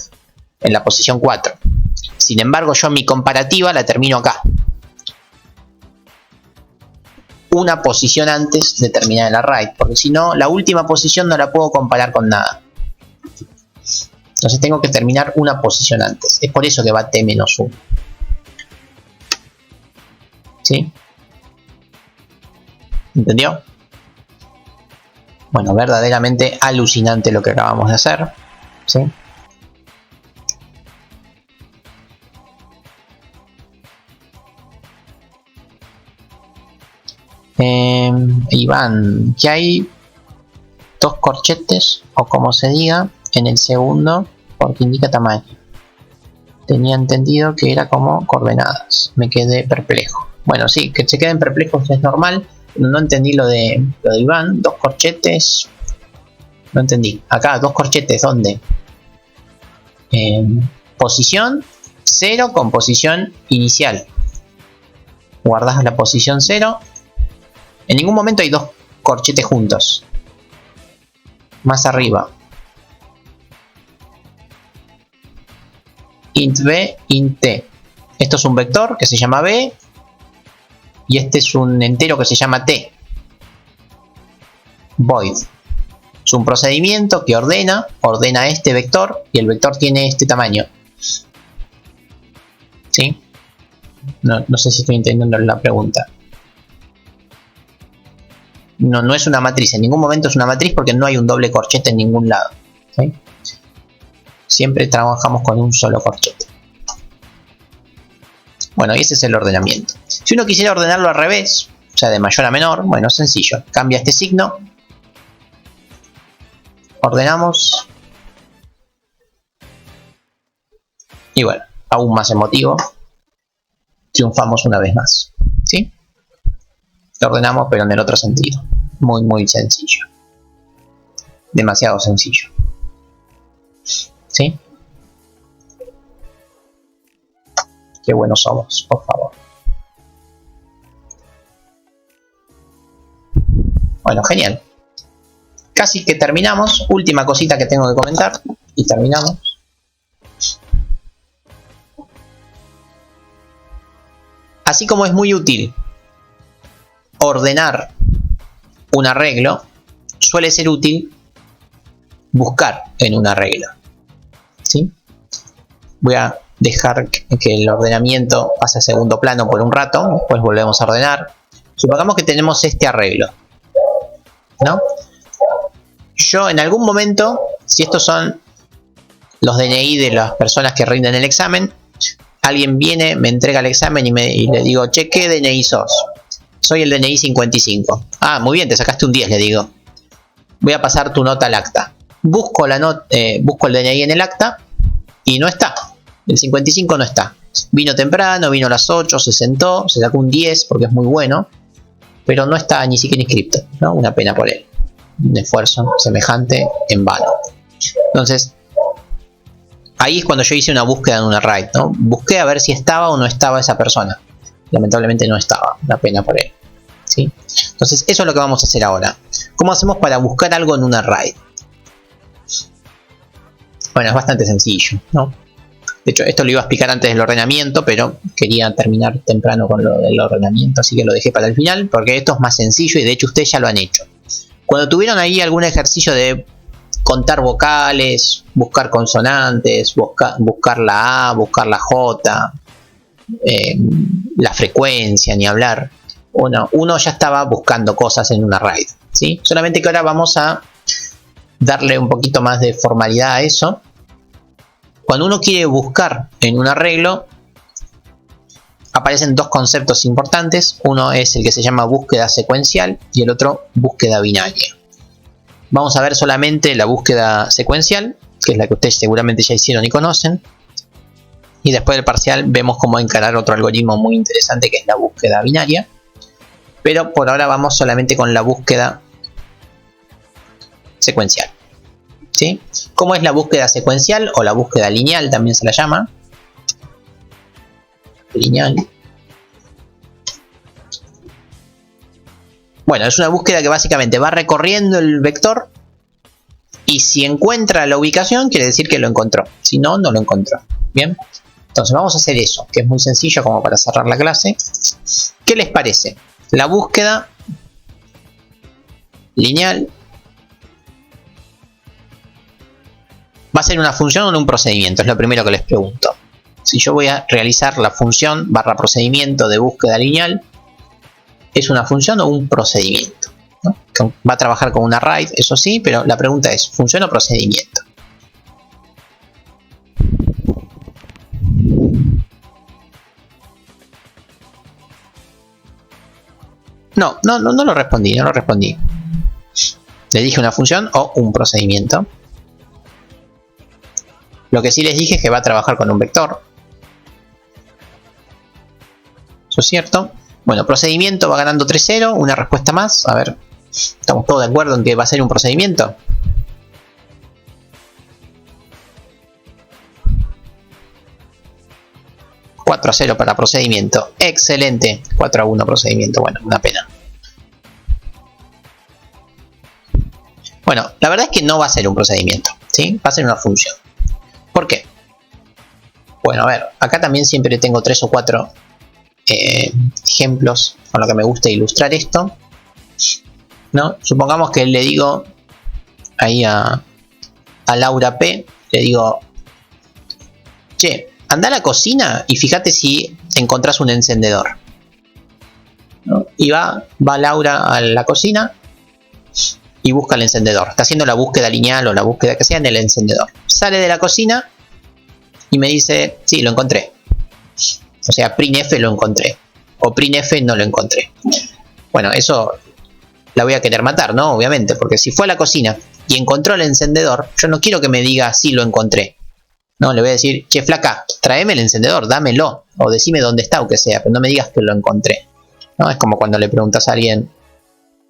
en la posición 4. Sin embargo, yo mi comparativa la termino acá. Una posición antes de terminar el array. Porque si no, la última posición no la puedo comparar con nada. Entonces tengo que terminar una posición antes. Es por eso que va t-1. ¿Sí? ¿Entendió? Bueno, verdaderamente alucinante lo que acabamos de hacer. ¿Sí? Iván, que hay dos corchetes, o como se diga, en el segundo, porque indica tamaño. Tenía entendido que era como coordenadas. Me quedé perplejo. Bueno, sí, que se queden perplejos es normal. No entendí lo de Iván. Dos corchetes. No entendí. Acá, dos corchetes, ¿dónde? Posición 0 con posición inicial. Guardas la posición 0. En ningún momento hay dos corchetes juntos. Más arriba. Int b, int t. Esto es un vector que se llama b. Y este es un entero que se llama t. Void. Es un procedimiento que ordena este vector. Y el vector tiene este tamaño. ¿Sí? No sé si estoy entendiendo la pregunta. No es una matriz. En ningún momento es una matriz porque no hay un doble corchete en ningún lado. ¿Sí? Siempre trabajamos con un solo corchete. Bueno, y ese es el ordenamiento. Si uno quisiera ordenarlo al revés, o sea, de mayor a menor, bueno, sencillo. Cambia este signo. Ordenamos. Y bueno, aún más emotivo. Triunfamos una vez más. ¿Sí? Lo ordenamos, pero en el otro sentido. Muy sencillo. Demasiado sencillo. ¿Sí? Qué buenos somos, por favor. Bueno, genial. Casi que terminamos. Última cosita que tengo que comentar. Y terminamos. Así como es muy útil ordenar un arreglo, suele ser útil buscar en un arreglo. ¿Sí? Voy a dejar que el ordenamiento pase a segundo plano por un rato, después volvemos a ordenar. Supongamos que tenemos este arreglo, ¿no? Yo en algún momento Si estos son los DNI de las personas que rinden el examen, alguien viene, me entrega el examen y le digo, che, ¿qué DNI sos? Soy el DNI 55. Ah, muy bien, te sacaste un 10, le digo. Voy a pasar tu nota al acta. Busco el DNI en el acta y no está. El 55 no está. Vino temprano, vino a las 8, se sentó, se sacó un 10 porque es muy bueno, pero no está ni siquiera inscrito, ¿no? Una pena por él. Un esfuerzo semejante en vano. Entonces, ahí es cuando yo hice una búsqueda en una RAID, ¿no? Busqué a ver si estaba o no estaba esa persona. Lamentablemente no estaba, una pena por él, ¿sí? Entonces, eso es lo que vamos a hacer ahora. ¿Cómo hacemos para buscar algo en una RAID? Bueno, es bastante sencillo, ¿no? De hecho, esto lo iba a explicar antes del ordenamiento, pero quería terminar temprano con lo del ordenamiento, así que lo dejé para el final, porque esto es más sencillo y de hecho ustedes ya lo han hecho. Cuando tuvieron ahí algún ejercicio de contar vocales, buscar consonantes, buscar la A, buscar la J, la frecuencia, ni hablar, uno ya estaba buscando cosas en una RAID, ¿sí? Solamente que ahora vamos a darle un poquito más de formalidad a eso. Cuando uno quiere buscar en un arreglo, aparecen dos conceptos importantes. Uno es el que se llama búsqueda secuencial y el otro búsqueda binaria. Vamos a ver solamente la búsqueda secuencial, que es la que ustedes seguramente ya hicieron y conocen. Y después del parcial vemos cómo encarar otro algoritmo muy interesante que es la búsqueda binaria. Pero por ahora vamos solamente con la búsqueda secuencial, ¿sí? ¿Cómo es la búsqueda secuencial o la búsqueda lineal? También se la llama. Lineal. Bueno, es una búsqueda que básicamente va recorriendo el vector y si encuentra la ubicación quiere decir que lo encontró. Si no, no lo encontró. Bien. Entonces vamos a hacer eso, que es muy sencillo como para cerrar la clase. ¿Qué les parece? La búsqueda lineal va a ser una función o un procedimiento, es lo primero que les pregunto. Si yo voy a realizar la función barra procedimiento de búsqueda lineal, ¿es una función o un procedimiento? ¿No? Va a trabajar con una RAID, eso sí, pero la pregunta es, ¿función o procedimiento? No lo respondí, no lo respondí. Les dije una función o un procedimiento. Lo que sí les dije es que va a trabajar con un vector. ¿Eso es cierto? Bueno, procedimiento va ganando 3-0, una respuesta más. A ver, ¿estamos todos de acuerdo en que va a ser un procedimiento? $4-0 para procedimiento. Excelente. 4-1 procedimiento. Bueno, una pena. Bueno, la verdad es que no va a ser un procedimiento, ¿sí? Va a ser una función. ¿Por qué? Bueno, a ver, acá también siempre tengo 3 o 4 ejemplos con lo que me gusta ilustrar esto, ¿no? Supongamos que le digo ahí a Laura P, le digo, che, anda a la cocina y fíjate si encontrás un encendedor, ¿no? Y va Laura a la cocina y busca el encendedor. Está haciendo la búsqueda lineal o la búsqueda que sea en el encendedor. Sale de la cocina y me dice, sí, lo encontré. O sea, printf lo encontré. O printf no lo encontré. Bueno, eso la voy a querer matar, ¿no? Obviamente, porque si fue a la cocina y encontró el encendedor, yo no quiero que me diga, sí, lo encontré. No, le voy a decir, che, flaca, tráeme el encendedor, dámelo. O decime dónde está, o que sea, pero no me digas que lo encontré, ¿no? Es como cuando le preguntas a alguien,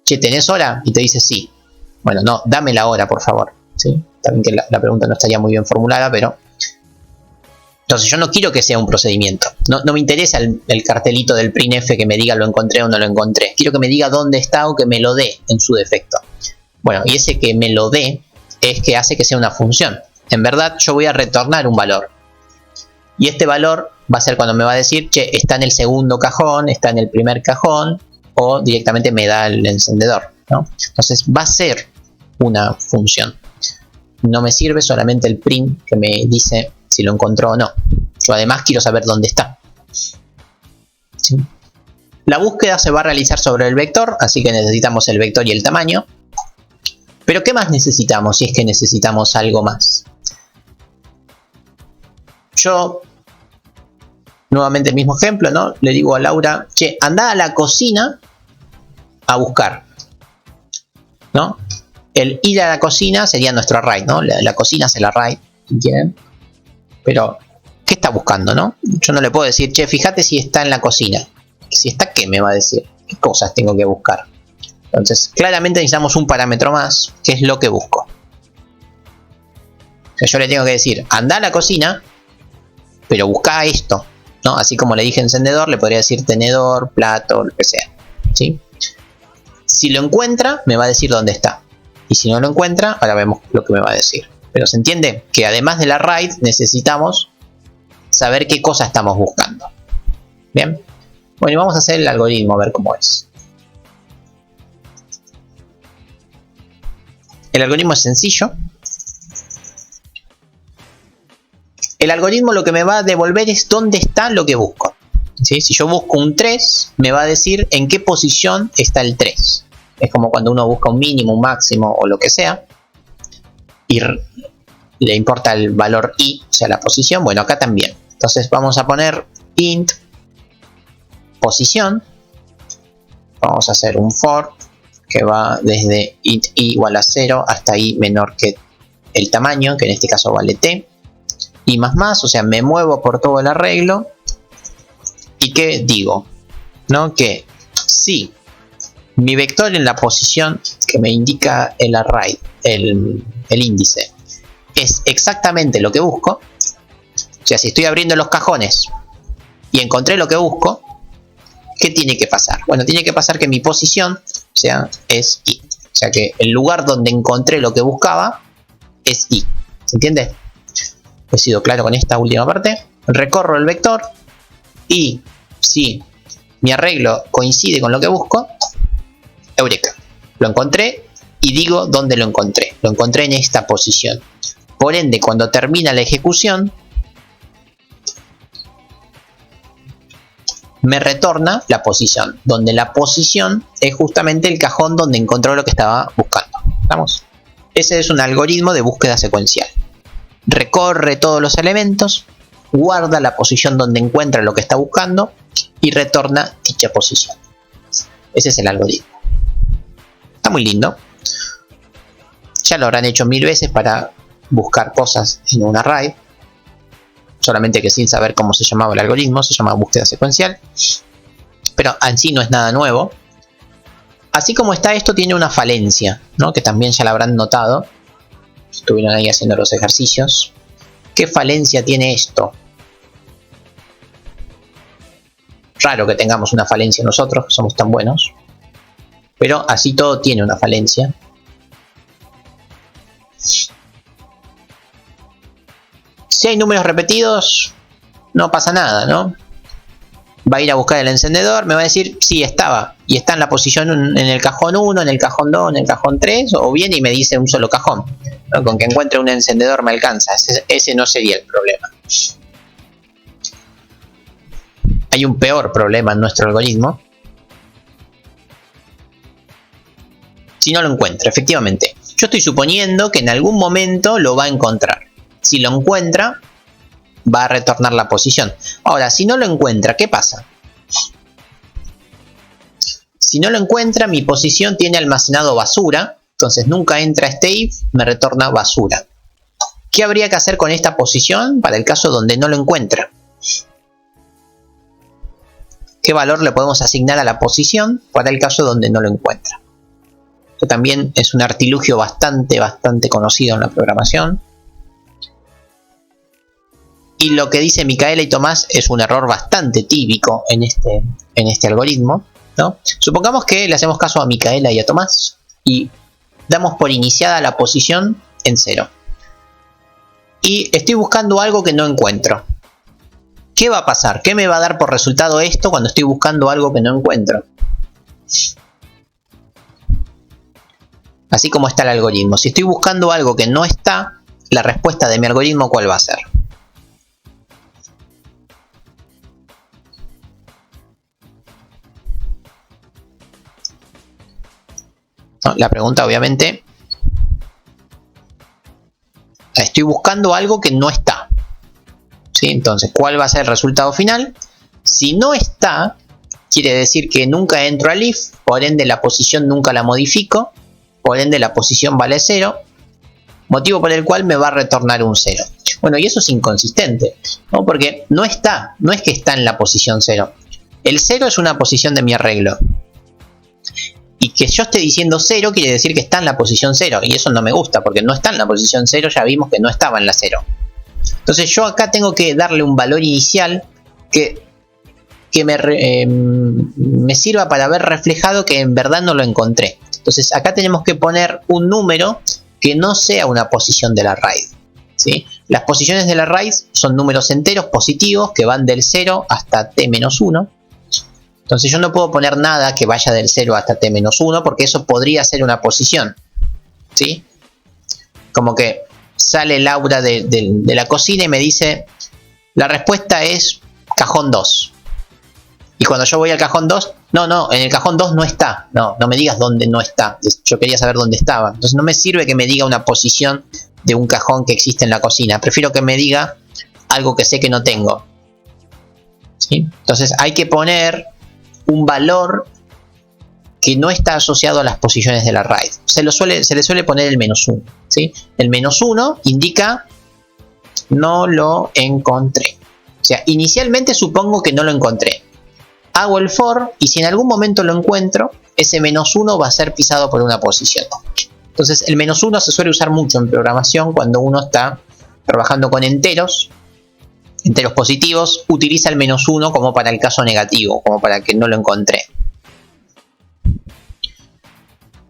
che, ¿tenés hora? Y te dice sí. Bueno, no, dame la hora, por favor, ¿sí? También que la pregunta no estaría muy bien formulada, pero... Entonces yo no quiero que sea un procedimiento. No me interesa el cartelito del printf que me diga lo encontré o no lo encontré. Quiero que me diga dónde está o que me lo dé en su defecto. Bueno, y ese que me lo dé es que hace que sea una función. En verdad yo voy a retornar un valor. Y este valor va a ser cuando me va a decir, che, está en el segundo cajón, está en el primer cajón, o directamente me da el encendedor, ¿no? Entonces va a ser una función. No me sirve solamente el print que me dice si lo encontró o no. Yo además quiero saber dónde está, ¿sí? La búsqueda se va a realizar sobre el vector, así que necesitamos el vector y el tamaño. Pero ¿qué más necesitamos si es que necesitamos algo más? Yo, nuevamente el mismo ejemplo, ¿no? Le digo a Laura, che, anda a la cocina a buscar, ¿no? El ir a la cocina sería nuestro array, ¿no? La cocina es el array, si quieren. Pero, ¿qué está buscando, no? Yo no le puedo decir, che, fíjate si está en la cocina. Si está, ¿qué me va a decir? ¿Qué cosas tengo que buscar? Entonces, claramente necesitamos un parámetro más, que es lo que busco. O sea, yo le tengo que decir, anda a la cocina, pero busca esto, ¿no? Así como le dije encendedor, le podría decir tenedor, plato, lo que sea, ¿sí? Si lo encuentra, me va a decir dónde está. Y si no lo encuentra, ahora vemos lo que me va a decir. Pero se entiende que además de la array, necesitamos saber qué cosa estamos buscando. Bien. Bueno, y vamos a hacer el algoritmo a ver cómo es. El algoritmo es sencillo. El algoritmo lo que me va a devolver es dónde está lo que busco. ¿Sí? Si yo busco un 3, me va a decir en qué posición está el 3. Es como cuando uno busca un mínimo, un máximo o lo que sea. Y le importa el valor i, o sea, la posición. Bueno, acá también. Entonces vamos a poner int posición. Vamos a hacer un for que va desde int i igual a 0 hasta i menor que el tamaño, que en este caso vale t. Y más, o sea, me muevo por todo el arreglo. ¿Y qué digo? ¿No? Que si mi vector en la posición que me indica el array, el índice, es exactamente lo que busco, o sea, si estoy abriendo los cajones y encontré lo que busco, ¿qué tiene que pasar? Bueno, tiene que pasar que mi posición, o sea, es i. O sea, que el lugar donde encontré lo que buscaba es i. ¿Se entiende? He sido claro con esta última parte. Recorro el vector y si mi arreglo coincide con lo que busco, eureka, lo encontré y digo dónde lo encontré. Lo encontré en esta posición. Por ende, cuando termina la ejecución, me retorna la posición, donde la posición es justamente el cajón donde encontró lo que estaba buscando. ¿Estamos? Ese es un algoritmo de búsqueda secuencial. Recorre todos los elementos, guarda la posición donde encuentra lo que está buscando y retorna dicha posición. Ese es el algoritmo. Está muy lindo. Ya lo habrán hecho 1000 veces para buscar cosas en un array. Solamente que sin saber cómo se llamaba el algoritmo, se llama búsqueda secuencial. Pero en sí no es nada nuevo. Así como está esto, tiene una falencia, ¿no? Que también ya la habrán notado. Estuvieron ahí haciendo los ejercicios. ¿Qué falencia tiene esto? Raro que tengamos una falencia nosotros, que somos tan buenos. Pero así todo tiene una falencia. Si hay números repetidos, no pasa nada, ¿no? Va a ir a buscar el encendedor, me va a decir, sí, estaba. Y está en la posición en el cajón 1, en el cajón 2, en el cajón 3, o viene y me dice un solo cajón, ¿no? Con que encuentre un encendedor me alcanza. Ese no sería el problema. Hay un peor problema en nuestro algoritmo. Si no lo encuentra, efectivamente. Yo estoy suponiendo que en algún momento lo va a encontrar. Si lo encuentra, va a retornar la posición. Ahora, si no lo encuentra, ¿qué pasa? Si no lo encuentra, mi posición tiene almacenado basura. Entonces nunca entra este if, me retorna basura. ¿Qué habría que hacer con esta posición para el caso donde no lo encuentra? ¿Qué valor le podemos asignar a la posición para el caso donde no lo encuentra? Esto también es un artilugio bastante conocido en la programación. Y lo que dice Micaela y Tomás es un error bastante típico en este algoritmo, ¿no? Supongamos que le hacemos caso a Micaela y a Tomás y damos por iniciada la posición en 0. Y estoy buscando algo que no encuentro. ¿Qué va a pasar? ¿Qué me va a dar por resultado esto cuando estoy buscando algo que no encuentro? Así como está el algoritmo. Si estoy buscando algo que no está, la respuesta de mi algoritmo, ¿cuál va a ser? No, la pregunta obviamente Estoy buscando algo que no está. ¿Sí? Entonces, ¿cuál va a ser el resultado final? Si no está, quiere decir que nunca entro al if, por ende la posición nunca la modifico, por ende la posición vale 0, motivo por el cual me va a retornar un 0. Bueno, y eso es inconsistente, ¿no? Porque no está, no es que está en la posición 0. El 0 es una posición de mi arreglo. Y que yo esté diciendo 0 quiere decir que está en la posición 0. Y eso no me gusta, porque no está en la posición 0, ya vimos que no estaba en la 0. Entonces yo acá tengo que darle un valor inicial que me sirva para ver reflejado que en verdad no lo encontré. Entonces acá tenemos que poner un número que no sea una posición de la raíz, ¿sí? Las posiciones de la raíz son números enteros positivos que van del 0 hasta t-1. Entonces yo no puedo poner nada que vaya del 0 hasta t-1 porque eso podría ser una posición, ¿sí? Como que sale Laura de la cocina y me dice, la respuesta es cajón 2. Y cuando yo voy al cajón 2, no, en el cajón 2 no está. No me digas dónde no está. Yo quería saber dónde estaba. Entonces no me sirve que me diga una posición de un cajón que existe en la cocina. Prefiero que me diga algo que sé que no tengo, ¿sí? Entonces hay que poner un valor que no está asociado a las posiciones de la raíz. Se le suele poner el -1, ¿sí? El -1 indica no lo encontré. O sea, inicialmente supongo que no lo encontré. Hago el for y si en algún momento lo encuentro, ese -1 va a ser pisado por una posición. Entonces el -1 se suele usar mucho en programación cuando uno está trabajando con enteros positivos, utiliza el -1 como para el caso negativo, como para que no lo encontré.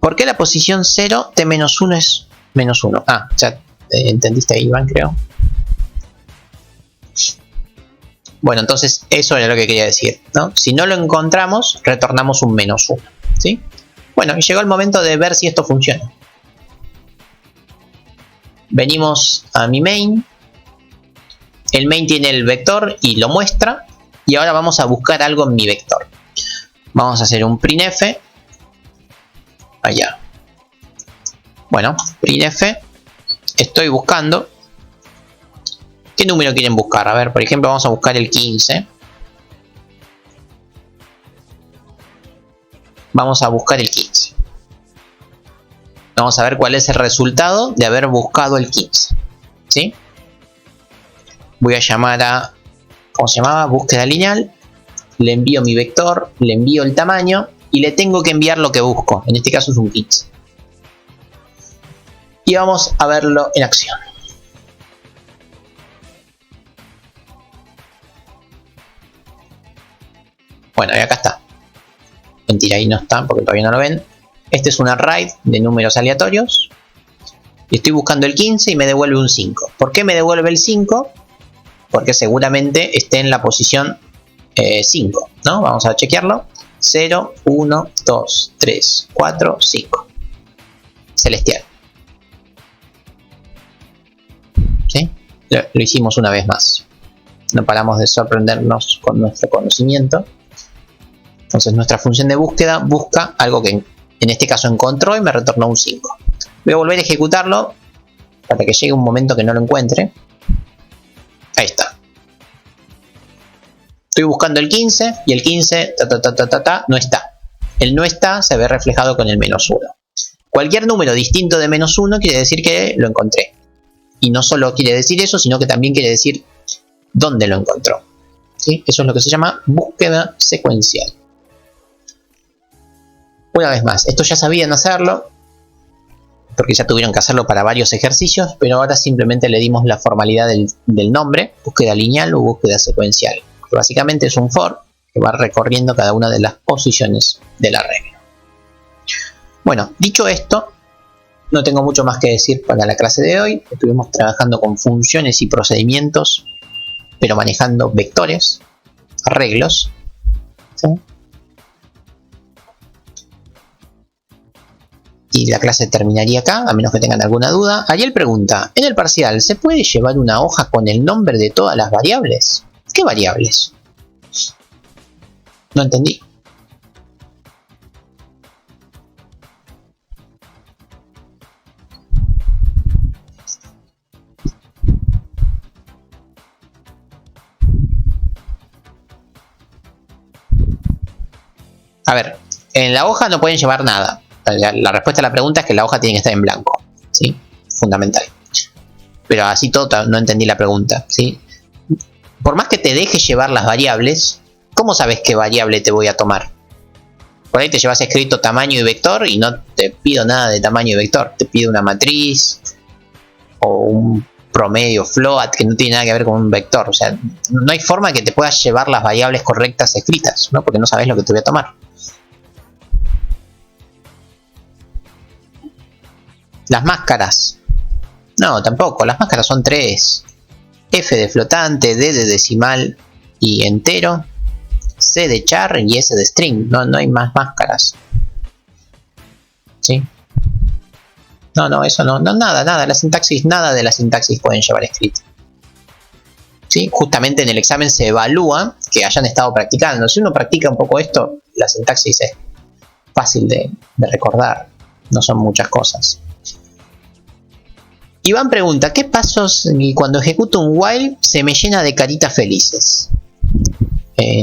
¿Por qué la posición 0 t-1 es -1? Ah, ya entendiste ahí, Iván, creo. Bueno, entonces eso era lo que quería decir, ¿no? Si no lo encontramos, retornamos un -1, ¿sí? Bueno, y llegó el momento de ver si esto funciona. Venimos a mi main. El main tiene el vector y lo muestra. Y ahora vamos a buscar algo en mi vector. Vamos a hacer un printf. Allá. Bueno, printf. Estoy buscando. ¿Qué número quieren buscar? A ver, por ejemplo, vamos a buscar el 15. Vamos a buscar el 15. Vamos a ver cuál es el resultado de haber buscado el 15. ¿Sí? Voy a llamar a, ¿cómo se llamaba? Búsqueda lineal. Le envío mi vector, le envío el tamaño y le tengo que enviar lo que busco. En este caso es un 15. Y vamos a verlo en acción. Bueno, y acá está. Mentira, ahí no está porque todavía no lo ven. Este es un array de números aleatorios. Y estoy buscando el 15 y me devuelve un 5. ¿Por qué me devuelve el 5? Porque seguramente esté en la posición 5, ¿no? Vamos a chequearlo. 0, 1, 2, 3, 4, 5. Celestial. ¿Sí? Lo hicimos una vez más. No paramos de sorprendernos con nuestro conocimiento. Entonces nuestra función de búsqueda busca algo que en este caso encontró y me retornó un 5. Voy a volver a ejecutarlo hasta que llegue un momento que no lo encuentre. Ahí está. Estoy buscando el 15 y el 15 no está. El no está se ve reflejado con el -1. Cualquier número distinto de -1 quiere decir que lo encontré. Y no solo quiere decir eso, sino que también quiere decir dónde lo encontró. ¿Sí? Eso es lo que se llama búsqueda secuencial. Una vez más, esto ya sabían hacerlo, porque ya tuvieron que hacerlo para varios ejercicios, pero ahora simplemente le dimos la formalidad del nombre, búsqueda lineal o búsqueda secuencial. Que básicamente es un for que va recorriendo cada una de las posiciones del arreglo. Bueno, dicho esto, no tengo mucho más que decir para la clase de hoy. Estuvimos trabajando con funciones y procedimientos, pero manejando vectores, arreglos, ¿sí? Y la clase terminaría acá, a menos que tengan alguna duda. Ariel pregunta, en el parcial, ¿se puede llevar una hoja con el nombre de todas las variables? ¿Qué variables? No entendí. A ver, en la hoja no pueden llevar nada. La respuesta a la pregunta es que la hoja tiene que estar en blanco, ¿sí? Fundamental. Pero así todo no entendí la pregunta, ¿sí? Por más que te deje llevar las variables, ¿cómo sabes qué variable te voy a tomar? Por ahí te llevas escrito tamaño y vector y no te pido nada de tamaño y vector. Te pido una matriz o un promedio float que no tiene nada que ver con un vector. O sea, no hay forma que te puedas llevar las variables correctas escritas, ¿no? Porque no sabes lo que te voy a tomar. Las máscaras. No, tampoco. Las máscaras son 3. F de flotante, D de decimal y entero, C de char y S de string. No hay más máscaras. ¿Sí? No, eso no. Nada. La sintaxis, nada de la sintaxis pueden llevar escrito. ¿Sí? Justamente en el examen se evalúa que hayan estado practicando. Si uno practica un poco esto, la sintaxis es fácil de recordar. No son muchas cosas. Iván pregunta, ¿qué pasos cuando ejecuto un while se me llena de caritas felices?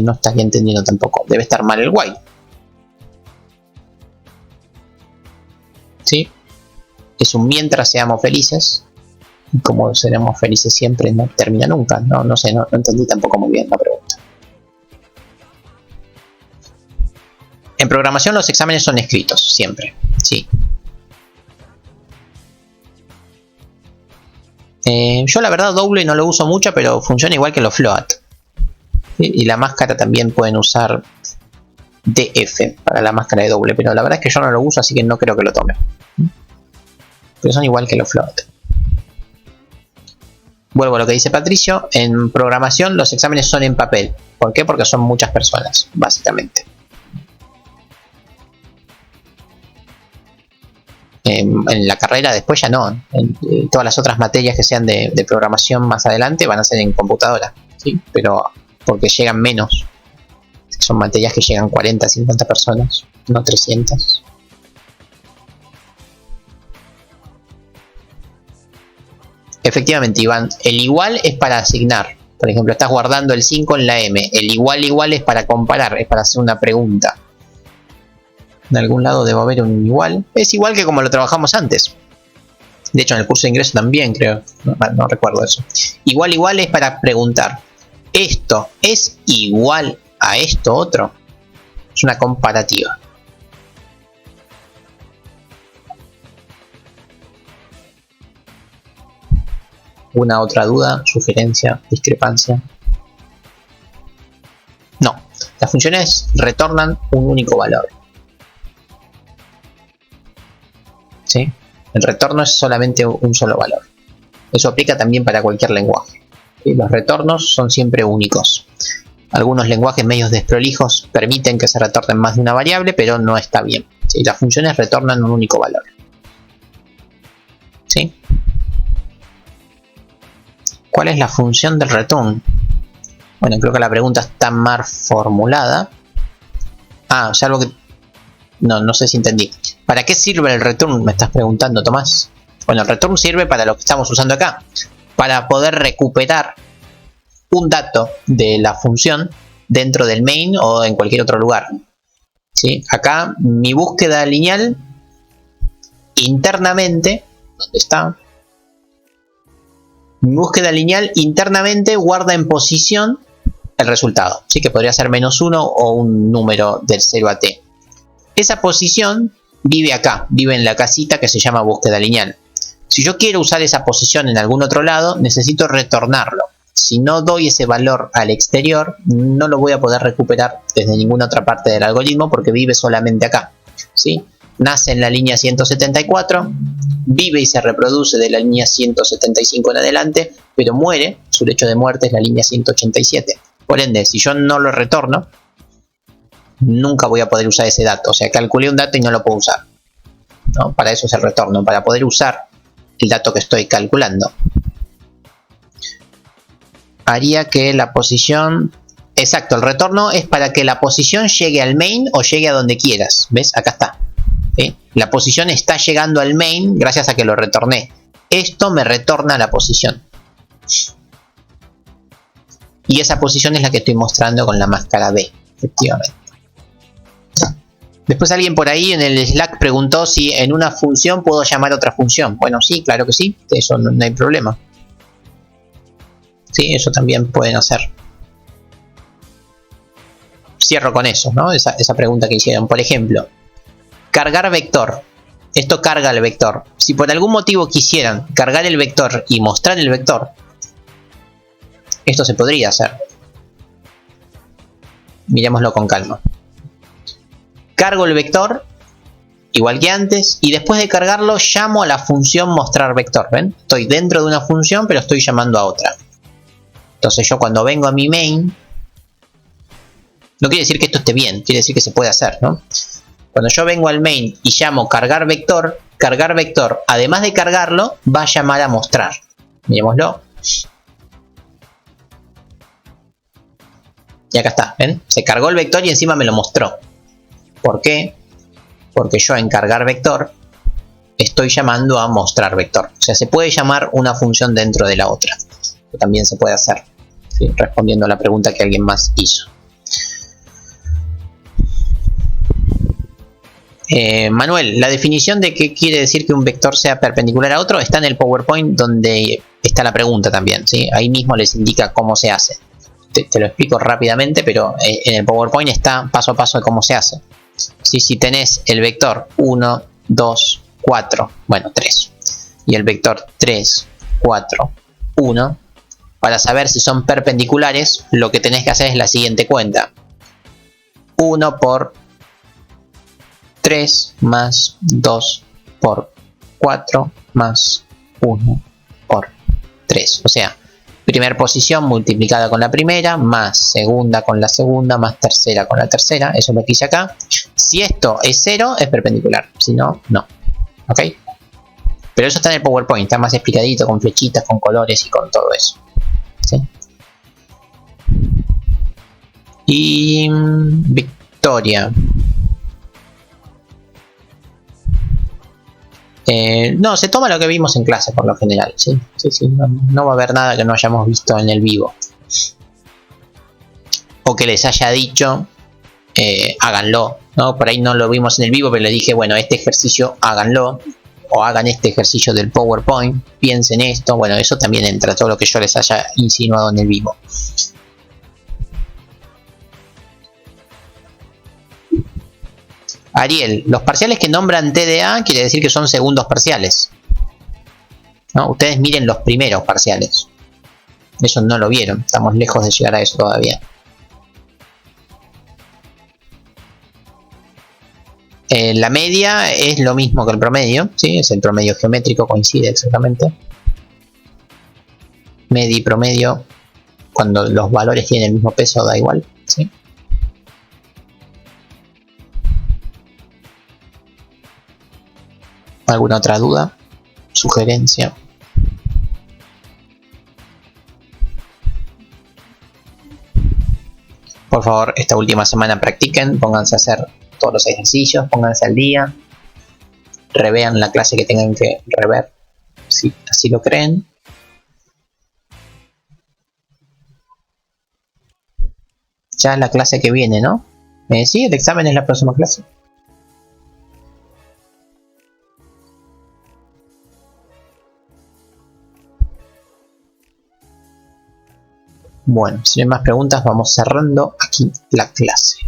No estaría entendiendo tampoco. Debe estar mal el while. ¿Sí? Es un mientras seamos felices. Y como seremos felices siempre, no termina nunca. No sé, no entendí tampoco muy bien la pregunta. En programación los exámenes son escritos, siempre. Sí. Yo la verdad doble no lo uso mucho, pero funciona igual que los float. Y la máscara también pueden usar DF para la máscara de doble, pero la verdad es que yo no lo uso, así que no creo que lo tome. Pero son igual que los float. Vuelvo a lo que dice Patricio, en programación los exámenes son en papel. ¿Por qué? Porque son muchas personas, básicamente. En la carrera después ya no. En todas las otras materias que sean de programación más adelante van a ser en computadora, ¿sí? Pero porque llegan menos. Son materias que llegan 40, 50 personas, no 300. Efectivamente, Iván, el igual es para asignar. Por ejemplo, estás guardando el 5 en la M. El igual es para comparar, es para hacer una pregunta. En algún lado debe haber un igual. Es igual que como lo trabajamos antes. De hecho, en el curso de ingreso también, creo. No recuerdo eso. Igual es para preguntar. ¿Esto es igual a esto otro? Es una comparativa. ¿Una otra duda, sugerencia, discrepancia? No. Las funciones retornan un único valor. ¿Sí? El retorno es solamente un solo valor. Eso aplica también para cualquier lenguaje. ¿Sí? Los retornos son siempre únicos. Algunos lenguajes medios desprolijos permiten que se retornen más de una variable, pero no está bien. ¿Sí? Las funciones retornan un único valor. ¿Sí? ¿Cuál es la función del return? Bueno, creo que la pregunta está mal formulada. O sea, algo que... No sé si entendí. ¿Para qué sirve el return? Me estás preguntando, Tomás. Bueno, el return sirve para lo que estamos usando acá. Para poder recuperar un dato de la función dentro del main o en cualquier otro lugar. ¿Sí? Acá mi búsqueda lineal internamente... ¿Dónde está? Mi búsqueda lineal internamente guarda en posición el resultado. ¿Sí? Que podría ser -1 o un número del 0 a t. Esa posición vive acá, vive en la casita que se llama búsqueda lineal. Si yo quiero usar esa posición en algún otro lado, necesito retornarlo. Si no doy ese valor al exterior, no lo voy a poder recuperar desde ninguna otra parte del algoritmo porque vive solamente acá. ¿Sí? Nace en la línea 174, vive y se reproduce de la línea 175 en adelante, pero muere, su lecho de muerte es la línea 187. Por ende, si yo no lo retorno, nunca voy a poder usar ese dato. O sea, calculé un dato y no lo puedo usar, ¿no? Para eso es el retorno, para poder usar el dato que estoy calculando. Haría que la posición... Exacto, el retorno es para que la posición llegue al main o llegue a donde quieras. ¿Ves? Acá está. ¿Sí? La posición está llegando al main gracias a que lo retorné. Esto me retorna la posición. Y esa posición es la que estoy mostrando con la máscara B, efectivamente. Después alguien por ahí en el Slack preguntó si en una función puedo llamar a otra función. Bueno, sí, claro que sí. Eso no hay problema. Sí, eso también pueden hacer. Cierro con eso, ¿no? Esa pregunta que hicieron. Por ejemplo, cargar vector. Esto carga el vector. Si por algún motivo quisieran cargar el vector y mostrar el vector, esto se podría hacer. Miremoslo con calma. Cargo el vector, igual que antes, y después de cargarlo llamo a la función mostrar vector. ¿Ven? Estoy dentro de una función, pero estoy llamando a otra. Entonces yo cuando vengo a mi main, no quiere decir que esto esté bien, quiere decir que se puede hacer, ¿no? Cuando yo vengo al main y llamo cargar vector, además de cargarlo, va a llamar a mostrar. Miremoslo. Y acá está, ¿ven? Se cargó el vector y encima me lo mostró. ¿Por qué? Porque yo en cargar vector estoy llamando a mostrar vector. O sea, se puede llamar una función dentro de la otra. Que también se puede hacer, ¿sí? Respondiendo a la pregunta que alguien más hizo. Manuel, la definición de qué quiere decir que un vector sea perpendicular a otro está en el PowerPoint donde está la pregunta también, ¿sí? Ahí mismo les indica cómo se hace. Te lo explico rápidamente, pero en el PowerPoint está paso a paso de cómo se hace. ¿Sí? Si tenés el vector 1, 2, 4, bueno 3, y el vector 3, 4, 1, para saber si son perpendiculares, lo que tenés que hacer es la siguiente cuenta. 1 por 3 más 2 por 4 más 1 por 3. O sea, primera posición multiplicada con la primera, más segunda con la segunda, más tercera con la tercera. Eso es lo que hice acá. Si esto es 0, es perpendicular. Si no, no. ¿Ok? Pero eso está en el PowerPoint. Está más explicadito, con flechitas, con colores y con todo eso. ¿Sí? Y Victoria. No, se toma lo que vimos en clase por lo general, ¿sí? Sí, no va a haber nada que no hayamos visto en el vivo. O que les haya dicho, háganlo, ¿no? Por ahí no lo vimos en el vivo, pero les dije, bueno, este ejercicio háganlo. O hagan este ejercicio del PowerPoint, piensen esto. Bueno, eso también entra, todo lo que yo les haya insinuado en el vivo. Ariel, los parciales que nombran TDA quiere decir que son segundos parciales, ¿no? Ustedes miren los primeros parciales. Eso no lo vieron, estamos lejos de llegar a eso todavía. La media es lo mismo que el promedio, ¿sí? Es el promedio geométrico, coincide exactamente. Media y promedio, cuando los valores tienen el mismo peso, da igual, ¿sí? ¿Alguna otra duda? ¿Sugerencia? Por favor, esta última semana practiquen, pónganse a hacer todos los ejercicios, pónganse al día, revean la clase que tengan que rever, si así lo creen. Ya es la clase que viene, ¿no? Sí, el examen es la próxima clase. Bueno, si no hay más preguntas, vamos cerrando aquí la clase.